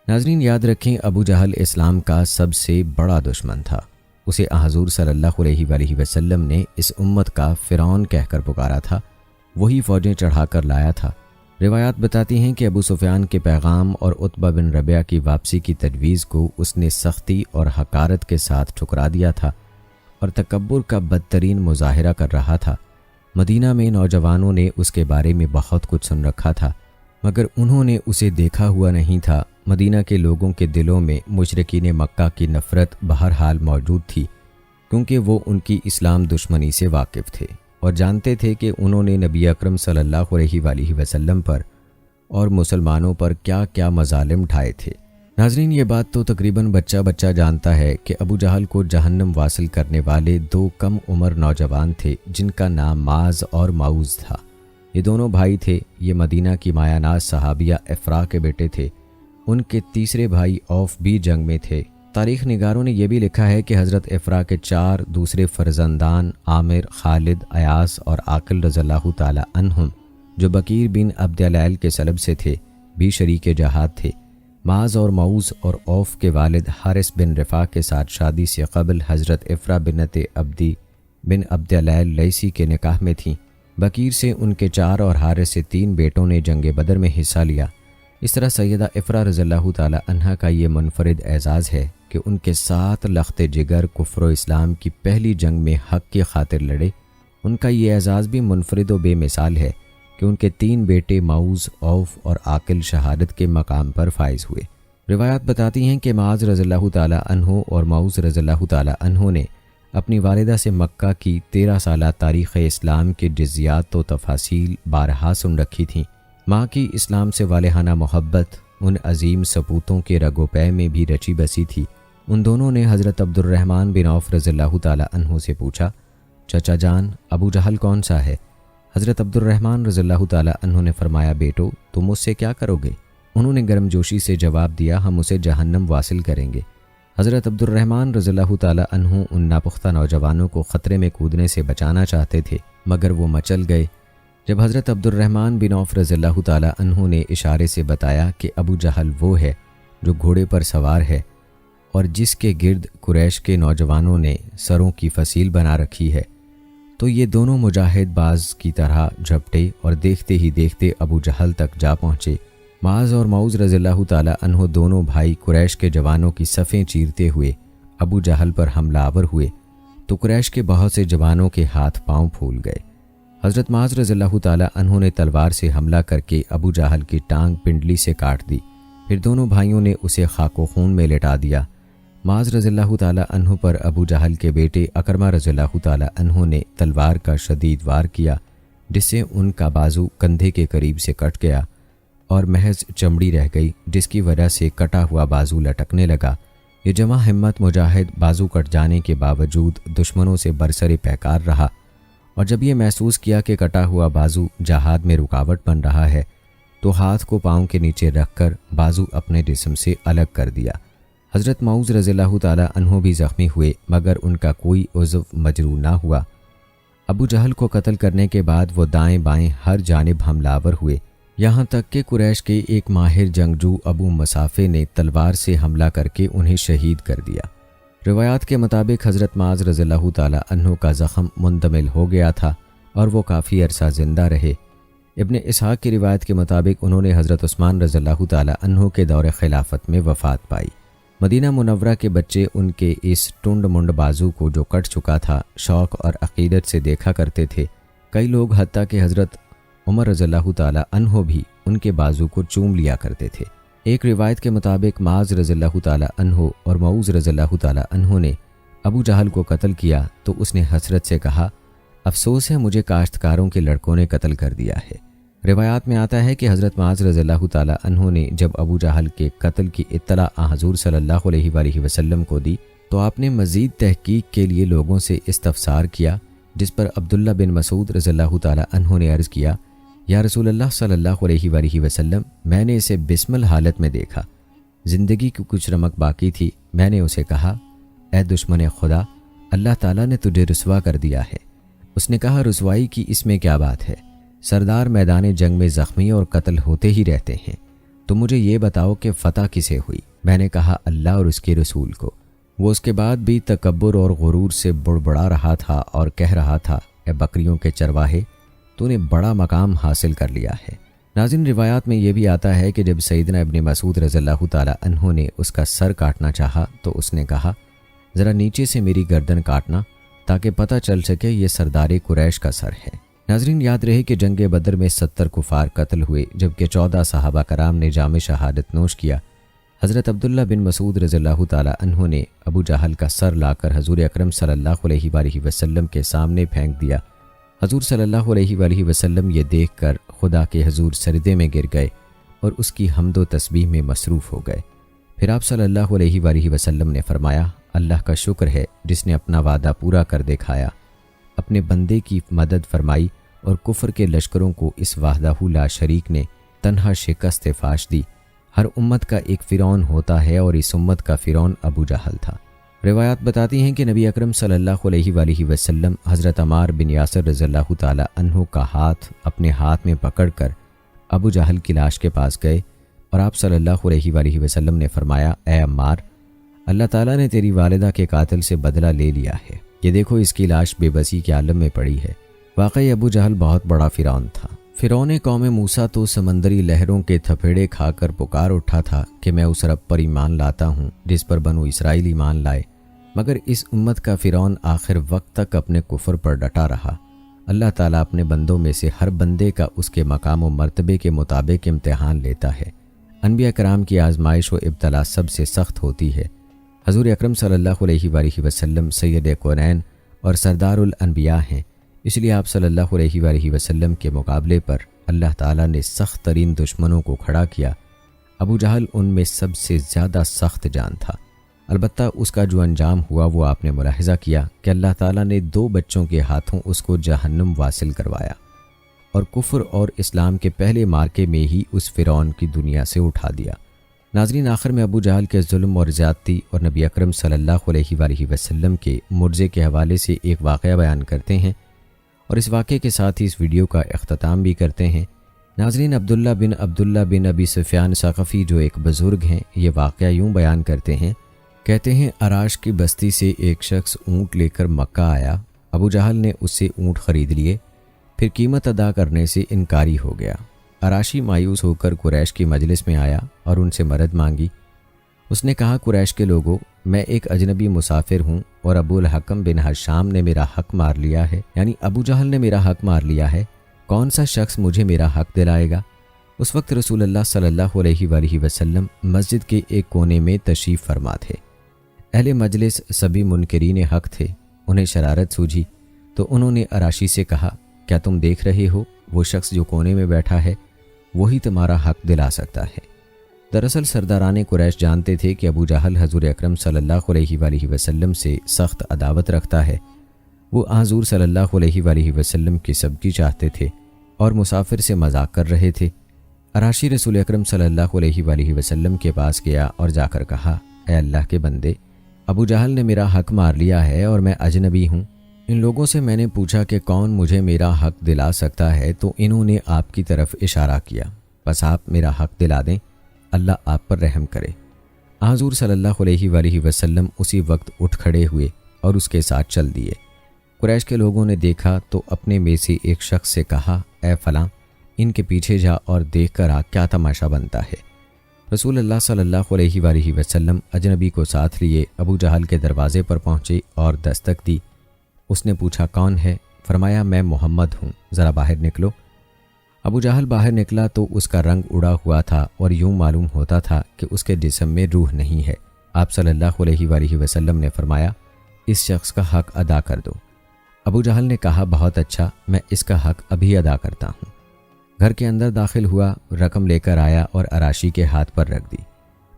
ناظرین، یاد رکھیں، ابو جہل اسلام کا سب سے بڑا دشمن تھا۔ اسے حضور صلی اللہ علیہ وآلہ وسلم نے اس امت کا فرعون کہہ کر پکارا تھا، وہی فوجیں چڑھا کر لایا تھا۔ روایات بتاتی ہیں کہ ابو سفیان کے پیغام اور عتبہ بن ربیعہ کی واپسی کی تجویز کو اس نے سختی اور حقارت کے ساتھ ٹھکرا دیا تھا اور تکبر کا بدترین مظاہرہ کر رہا تھا۔ مدینہ میں نوجوانوں نے اس کے بارے میں بہت کچھ سن رکھا تھا، مگر انہوں نے اسے دیکھا ہوا نہیں تھا۔ مدینہ کے لوگوں کے دلوں میں مشرکین مکہ کی نفرت بہرحال موجود تھی، کیونکہ وہ ان کی اسلام دشمنی سے واقف تھے اور جانتے تھے کہ انہوں نے نبی اکرم صلی اللہ علیہ وآلہ وسلم پر اور مسلمانوں پر کیا کیا مظالم ڈھائے تھے۔ ناظرین، یہ بات تو تقریباً بچہ بچہ جانتا ہے کہ ابو جہل کو جہنم واصل کرنے والے 2 کم عمر نوجوان تھے جن کا نام معاذ اور معوذ تھا۔ یہ دونوں بھائی تھے۔ یہ مدینہ کی مایہ ناز صحابیہ افرا کے بیٹے تھے۔ ان کے تیسرے بھائی اوف بھی جنگ میں تھے۔ تاریخ نگاروں نے یہ بھی لکھا ہے کہ حضرت افرا کے 4 دوسرے فرزندان عامر، خالد، ایاس اور عاقل رضی اللہ تعالی عنہم، جو بکیر بن عبد العیل کے سلب سے تھے، بھی شریک جہاد تھے۔ معاذ اور معوذ اور اوف کے والد حارث بن رفاع کے ساتھ شادی سے قبل حضرت افرا بنت عبدی بن عبد العیل لیسی کے نکاح میں تھیں۔ بکیر سے ان کے 4 اور حارث سے 3 بیٹوں نے جنگ بدر میں حصہ لیا۔ اس طرح سیدہ افرا رضی اللہ تعالی عنہا کا یہ منفرد اعزاز ہے کہ ان کے 7 لخت جگر کفر و اسلام کی پہلی جنگ میں حق کی خاطر لڑے۔ ان کا یہ اعزاز بھی منفرد و بے مثال ہے کہ ان کے 3 بیٹے معوذ، اوف اور عاقل شہادت کے مقام پر فائز ہوئے۔ روایات بتاتی ہیں کہ معاذ رضی اللہ تعالیٰ عنہ اور معوذ رضی اللہ تعالیٰ عنہ نے اپنی والدہ سے مکہ کی 13 سالہ تاریخ اسلام کے جزیات و تفاصیل بارہا سن رکھی تھیں۔ ماں کی اسلام سے والہانہ محبت ان عظیم سپوتوں کے رگ و پے میں بھی رچی بسی تھی۔ ان دونوں نے حضرت عبد الرحمن بن عوف رضی اللہ تعالیٰ عنہ سے پوچھا، چچا جان، ابو جہل کون سا ہے؟ حضرت عبد الرحمن رضی اللہ تعالیٰ عنہ نے فرمایا، بیٹو تم اس سے کیا کرو گے؟ انہوں نے گرم جوشی سے جواب دیا، ہم اسے جہنم واصل کریں گے۔ حضرت عبد الرحمن رضی اللہ تعالیٰ عنہ ان ناپختہ نوجوانوں کو خطرے میں کودنے سے بچانا چاہتے تھے، مگر وہ مچل گئے۔ جب حضرت عبد الرحمن بن عوف رضی اللہ تعالیٰ عنہ نے اشارے سے بتایا کہ ابو جہل وہ ہے جو گھوڑے پر سوار ہے اور جس کے گرد قریش کے نوجوانوں نے سروں کی فصیل بنا رکھی ہے، تو یہ دونوں مجاہد باز کی طرح جھپٹے اور دیکھتے ہی دیکھتے ابو جہل تک جا پہنچے۔ معاذ اور معوذ رضی اللہ تعالیٰ عنہ دونوں بھائی قریش کے جوانوں کی صفیں چیرتے ہوئے ابو جہل پر حملہ آور ہوئے تو قریش کے بہت سے جوانوں کے ہاتھ پاؤں پھول گئے۔ حضرت معاذ رضی اللہ تعالیٰ عنہ نے تلوار سے حملہ کر کے ابو جہل کی ٹانگ پنڈلی سے کاٹ دی، پھر دونوں بھائیوں نے اسے خاک و خون میں لٹا دیا۔ معاذ رضی اللہ تعالیٰ عنہ پر ابو جہل کے بیٹے اکرمہ رضی اللہ تعالیٰ عنہ نے تلوار کا شدید وار کیا، جس سے ان کا بازو کندھے کے قریب سے کٹ گیا اور محض چمڑی رہ گئی، جس کی وجہ سے کٹا ہوا بازو لٹکنے لگا۔ یہ جمع ہمت مجاہد بازو کٹ جانے کے باوجود دشمنوں سے برسر پیکار رہا، اور جب یہ محسوس کیا کہ کٹا ہوا بازو جہاد میں رکاوٹ بن رہا ہے تو ہاتھ کو پاؤں کے نیچے رکھ کر بازو اپنے جسم سے الگ کر دیا۔ حضرت معوذ رضی اللہ تعالیٰ عنہ بھی زخمی ہوئے، مگر ان کا کوئی عضو مجروح نہ ہوا۔ ابو جہل کو قتل کرنے کے بعد وہ دائیں بائیں ہر جانب حملہ آور ہوئے، یہاں تک کہ قریش کے ایک ماہر جنگجو ابو مسافے نے تلوار سے حملہ کر کے انہیں شہید کر دیا۔ روایات کے مطابق حضرت معاذ رضی اللہ تعالیٰ عنہ کا زخم مندمل ہو گیا تھا اور وہ کافی عرصہ زندہ رہے۔ ابن اسحاق کی روایت کے مطابق انہوں نے حضرت عثمان رضی اللہ تعالیٰ عنہ کے دور خلافت میں وفات پائی۔ مدینہ منورہ کے بچے ان کے اس ٹنڈ منڈ بازو کو جو کٹ چکا تھا شوق اور عقیدت سے دیکھا کرتے تھے۔ کئی لوگ حتیٰ کہ حضرت عمر رضی اللہ تعالیٰ عنہ بھی ان کے بازو کو چوم لیا کرتے تھے۔ ایک روایت کے مطابق معاذ رضی اللہ تعالیٰ عنہ اور معوذ رضی اللہ تعالیٰ عنہ نے ابو جہل کو قتل کیا تو اس نے حسرت سے کہا، افسوس ہے مجھے کاشتکاروں کے لڑکوں نے قتل کر دیا ہے۔ روایات میں آتا ہے کہ حضرت معاذ رضی اللہ تعالیٰ عنہ نے جب ابو جہل کے قتل کی اطلاع حضور صلی اللہ علیہ وآلہ وسلم کو دی تو آپ نے مزید تحقیق کے لیے لوگوں سے استفسار کیا، جس پر عبداللہ بن مسعود رضی اللہ تعالیٰ عنہ نے عرض کیا، یا رسول اللہ صلی اللہ علیہ وآلہ وسلم، میں نے اسے بسمل حالت میں دیکھا، زندگی کی کچھ رمق باقی تھی۔ میں نے اسے کہا، اے دشمن خدا، اللہ تعالیٰ نے تجھے رسوا کر دیا ہے۔ اس نے کہا، رسوائی کی اس میں کیا بات ہے؟ سردار میدان جنگ میں زخمی اور قتل ہوتے ہی رہتے ہیں، تو مجھے یہ بتاؤ کہ فتح کسے ہوئی؟ میں نے کہا، اللہ اور اس کے رسول کو۔ وہ اس کے بعد بھی تکبر اور غرور سے بڑبڑا رہا تھا اور کہہ رہا تھا، اے بکریوں کے چرواہے، تو نے بڑا مقام حاصل کر لیا ہے۔ ناظرین، روایات میں یہ بھی آتا ہے کہ جب سیدنا ابن مسعود رضی اللہ تعالیٰ عنہ نے اس کا سر کاٹنا چاہا تو اس نے کہا، ذرا نیچے سے میری گردن کاٹنا تاکہ پتہ چل سکے یہ سردار قریش کا سر ہے۔ ناظرین، یاد رہے کہ جنگ بدر میں 70 کفار قتل ہوئے، جبکہ 14 صحابہ کرام نے جام شہادت نوش کیا۔ حضرت عبداللہ بن مسعود رضی اللہ تعالیٰ عنہ نے ابو جہل کا سر لا کر حضور اکرم صلی اللہ علیہ وآلہ وسلم کے سامنے پھینک دیا۔ حضور صلی اللہ علیہ وآلہ وسلم یہ دیکھ کر خدا کے حضور سجدے میں گر گئے اور اس کی حمد و تسبیح میں مصروف ہو گئے۔ پھر آپ صلی اللہ علیہ وآلہ وسلم نے فرمایا، اللہ کا شکر ہے جس نے اپنا وعدہ پورا کر دکھایا، اپنے بندے کی مدد فرمائی اور کفر کے لشکروں کو اس وحدہ لا شریک نے تنہا شکست فاش دی۔ ہر امت کا ایک فرعون ہوتا ہے اور اس امت کا فرعون ابو جہل تھا۔ روایات بتاتی ہیں کہ نبی اکرم صلی اللہ علیہ وآلہ وسلم حضرت عمار بن یاسر رضی اللہ تعالیٰ عنہ کا ہاتھ اپنے ہاتھ میں پکڑ کر ابو جہل کی لاش کے پاس گئے اور آپ صلی اللہ علیہ وآلہ وسلم نے فرمایا، اے عمار، اللہ تعالیٰ نے تیری والدہ کے قاتل سے بدلہ لے لیا ہے، یہ دیکھو اس کی لاش بے بسی کے عالم میں پڑی ہے۔ واقعی ابو جہل بہت بڑا فرعون تھا۔ فرعون قوم موسیٰ تو سمندری لہروں کے تھپیڑے کھا کر پکار اٹھا تھا کہ میں اس رب پر ایمان لاتا ہوں جس پر بنو اسرائیل ایمان لائے، مگر اس امت کا فرعون آخر وقت تک اپنے کفر پر ڈٹا رہا۔ اللہ تعالیٰ اپنے بندوں میں سے ہر بندے کا اس کے مقام و مرتبے کے مطابق امتحان لیتا ہے۔ انبیاء کرام کی آزمائش و ابتلا سب سے سخت ہوتی ہے۔ حضور اکرم صلی اللہ علیہ وآلہ وسلم سید کونین اور سردار الانبیاء ہیں، اس لیے آپ صلی اللہ علیہ وآلہ وسلم کے مقابلے پر اللہ تعالیٰ نے سخت ترین دشمنوں کو کھڑا کیا۔ ابو جہل ان میں سب سے زیادہ سخت جان تھا، البتہ اس کا جو انجام ہوا وہ آپ نے ملاحظہ کیا کہ اللہ تعالیٰ نے 2 بچوں کے ہاتھوں اس کو جہنم واصل کروایا اور کفر اور اسلام کے پہلے مارکے میں ہی اس فرعون کی دنیا سے اٹھا دیا۔ ناظرین، آخر میں ابو جہل کے ظلم اور زیادتی اور نبی اکرم صلی اللہ علیہ وآلہ وسلم کے معجزے کے حوالے سے ایک واقعہ بیان کرتے ہیں اور اس واقعے کے ساتھ ہی اس ویڈیو کا اختتام بھی کرتے ہیں۔ ناظرین، عبداللہ بن ابی سفیان ثقفی جو ایک بزرگ ہیں، یہ واقعہ یوں بیان کرتے ہیں، کہتے ہیں عراش کی بستی سے ایک شخص اونٹ لے کر مکہ آیا۔ ابو جہل نے اس سے اونٹ خرید لیے، پھر قیمت ادا کرنے سے انکاری ہو گیا۔ عراشی مایوس ہو کر قریش کی مجلس میں آیا اور ان سے مدد مانگی۔ اس نے کہا، قریش کے لوگوں، میں ایک اجنبی مسافر ہوں اور ابو الحکم بن حشام نے میرا حق مار لیا ہے، یعنی ابو جہل نے میرا حق مار لیا ہے، کون سا شخص مجھے میرا حق دلائے گا؟ اس وقت رسول اللہ صلی اللہ علیہ وآلہ وسلم مسجد کے ایک کونے میں تشریف فرما تھے۔ اہل مجلس سبھی منکرین حق تھے، انہیں شرارت سوجھی تو انہوں نے عراشی سے کہا، کیا تم دیکھ رہے ہو وہ شخص جو کونے میں بیٹھا ہے وہی تمہارا حق دلا سکتا ہے۔ دراصل سرداران قریش جانتے تھے کہ ابو جہل حضور اکرم صلی اللہ علیہ وآلہ وسلم سے سخت عداوت رکھتا ہے، وہ حضور صلی اللہ علیہ وآلہ وسلم کی سبکی چاہتے تھے اور مسافر سے مذاق کر رہے تھے۔ عراشی رسول اکرم صلی اللہ علیہ وآلہ وسلم کے پاس گیا اور جا کر کہا، اے اللہ کے بندے، ابو جہل نے میرا حق مار لیا ہے اور میں اجنبی ہوں۔ ان لوگوں سے میں نے پوچھا کہ کون مجھے میرا حق دلا سکتا ہے تو انہوں نے آپ کی طرف اشارہ کیا، بس آپ میرا حق دلا دیں، اللہ آپ پر رحم کرے۔ حضور صلی اللہ علیہ وآلہ وسلم اسی وقت اٹھ کھڑے ہوئے اور اس کے ساتھ چل دیے۔ قریش کے لوگوں نے دیکھا تو اپنے میں سے ایک شخص سے کہا، اے فلاں، ان کے پیچھے جا اور دیکھ کر آ کیا تماشا بنتا ہے۔ رسول اللہ صلی اللہ علیہ وآلہ وسلم اجنبی کو ساتھ لیے ابو جہل کے دروازے پر پہنچے اور دستک دی۔ اس نے پوچھا، کون ہے؟ فرمایا، میں محمد ہوں، ذرا باہر نکلو۔ ابو جہل باہر نکلا تو اس کا رنگ اڑا ہوا تھا اور یوں معلوم ہوتا تھا کہ اس کے جسم میں روح نہیں ہے۔ آپ صلی اللہ علیہ وآلہ وسلم نے فرمایا، اس شخص کا حق ادا کر دو۔ ابو جہل نے کہا، بہت اچھا، میں اس کا حق ابھی ادا کرتا ہوں۔ گھر کے اندر داخل ہوا، رقم لے کر آیا اور عراشی کے ہاتھ پر رکھ دی۔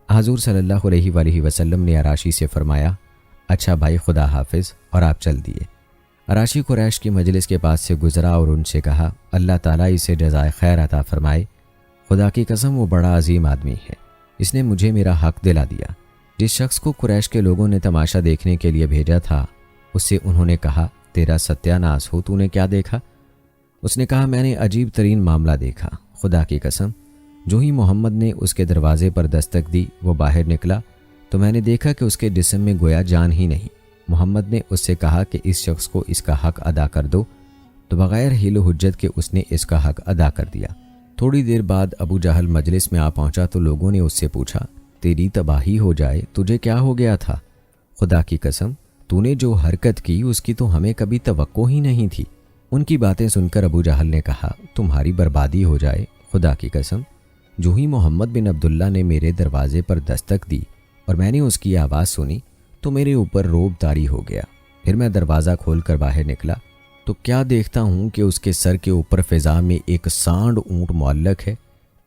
حضور صلی اللہ علیہ وآلہ وسلم نے عراشی سے فرمایا، اچھا بھائی، خدا حافظ، اور آپ چل دیے۔ عراشی قریش کی مجلس کے پاس سے گزرا اور ان سے کہا، اللہ تعالیٰ اسے جزائے خیر عطا فرمائے، خدا کی قسم وہ بڑا عظیم آدمی ہے، اس نے مجھے میرا حق دلا دیا۔ جس شخص کو قریش کے لوگوں نے تماشا دیکھنے کے لیے بھیجا تھا اس سے انہوں نے کہا، تیرا ستیہ ناس ہو، تو نے کیا دیکھا؟ اس نے کہا، میں نے عجیب ترین معاملہ دیکھا، خدا کی قسم، جو ہی محمد نے اس کے دروازے پر دستک دی وہ باہر نکلا تو میں نے دیکھا کہ اس کے جسم میں گویا جان ہی نہیں۔ محمد نے اس سے کہا کہ اس شخص کو اس کا حق ادا کر دو، تو بغیر حیل و حجت کے اس نے اس کا حق ادا کر دیا۔ تھوڑی دیر بعد ابو جہل مجلس میں آ پہنچا تو لوگوں نے اس سے پوچھا، تیری تباہی ہو جائے، تجھے کیا ہو گیا تھا؟ خدا کی قسم، تو نے جو حرکت کی اس کی تو ہمیں کبھی توقع ہی نہیں تھی۔ ان کی باتیں سن کر ابو جہل نے کہا، تمہاری بربادی ہو جائے، خدا کی قسم، جو ہی محمد بن عبداللہ نے میرے دروازے پر دستک دی اور میں نے اس کی آواز سنی تو میرے اوپر روب طاری ہو گیا۔ پھر میں دروازہ کھول کر باہر نکلا تو کیا دیکھتا ہوں کہ اس کے سر کے اوپر فضا میں ایک سانڈ اونٹ معلق ہے۔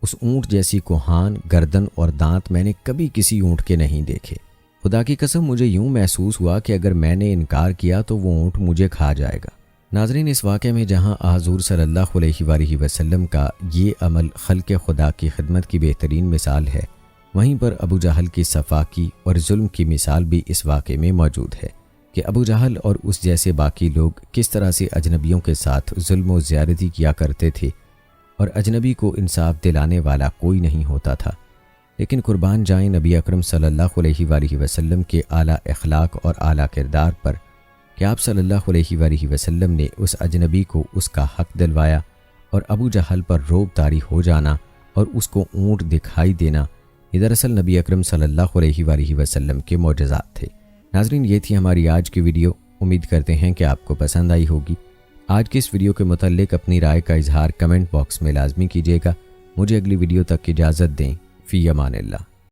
اس اونٹ جیسی کوہان، گردن اور دانت میں نے کبھی کسی اونٹ کے نہیں دیکھے۔ خدا کی قسم، مجھے یوں محسوس ہوا کہ اگر میں نے انکار کیا تو وہ اونٹ مجھے کھا جائے گا۔ ناظرین، اس واقعے میں جہاں حضور صلی اللہ علیہ وآلہ وسلم کا یہ عمل خلق خدا کی خدمت کی بہترین مثال ہے، وہیں پر ابو جہل کی صفاکی اور ظلم کی مثال بھی اس واقعے میں موجود ہے کہ ابو جہل اور اس جیسے باقی لوگ کس طرح سے اجنبیوں کے ساتھ ظلم و زیادتی کیا کرتے تھے اور اجنبی کو انصاف دلانے والا کوئی نہیں ہوتا تھا۔ لیکن قربان جائیں نبی اکرم صلی اللہ علیہ وآلہ وسلم کے اعلیٰ اخلاق اور اعلیٰ کردار پر کہ آپ صلی اللہ علیہ وآلہ وسلم نے اس اجنبی کو اس کا حق دلوایا اور ابو جہل پر روب طاری ہو جانا اور اس کو اونٹ دکھائی دینا، یہ دراصل نبی اکرم صلی اللہ علیہ وآلہ وسلم کے معجزات تھے۔ ناظرین، یہ تھی ہماری آج کی ویڈیو، امید کرتے ہیں کہ آپ کو پسند آئی ہوگی۔ آج کی اس ویڈیو کے متعلق اپنی رائے کا اظہار کمنٹ باکس میں لازمی کیجیے گا۔ مجھے اگلی ویڈیو تک اجازت دیں۔ فی امان اللہ۔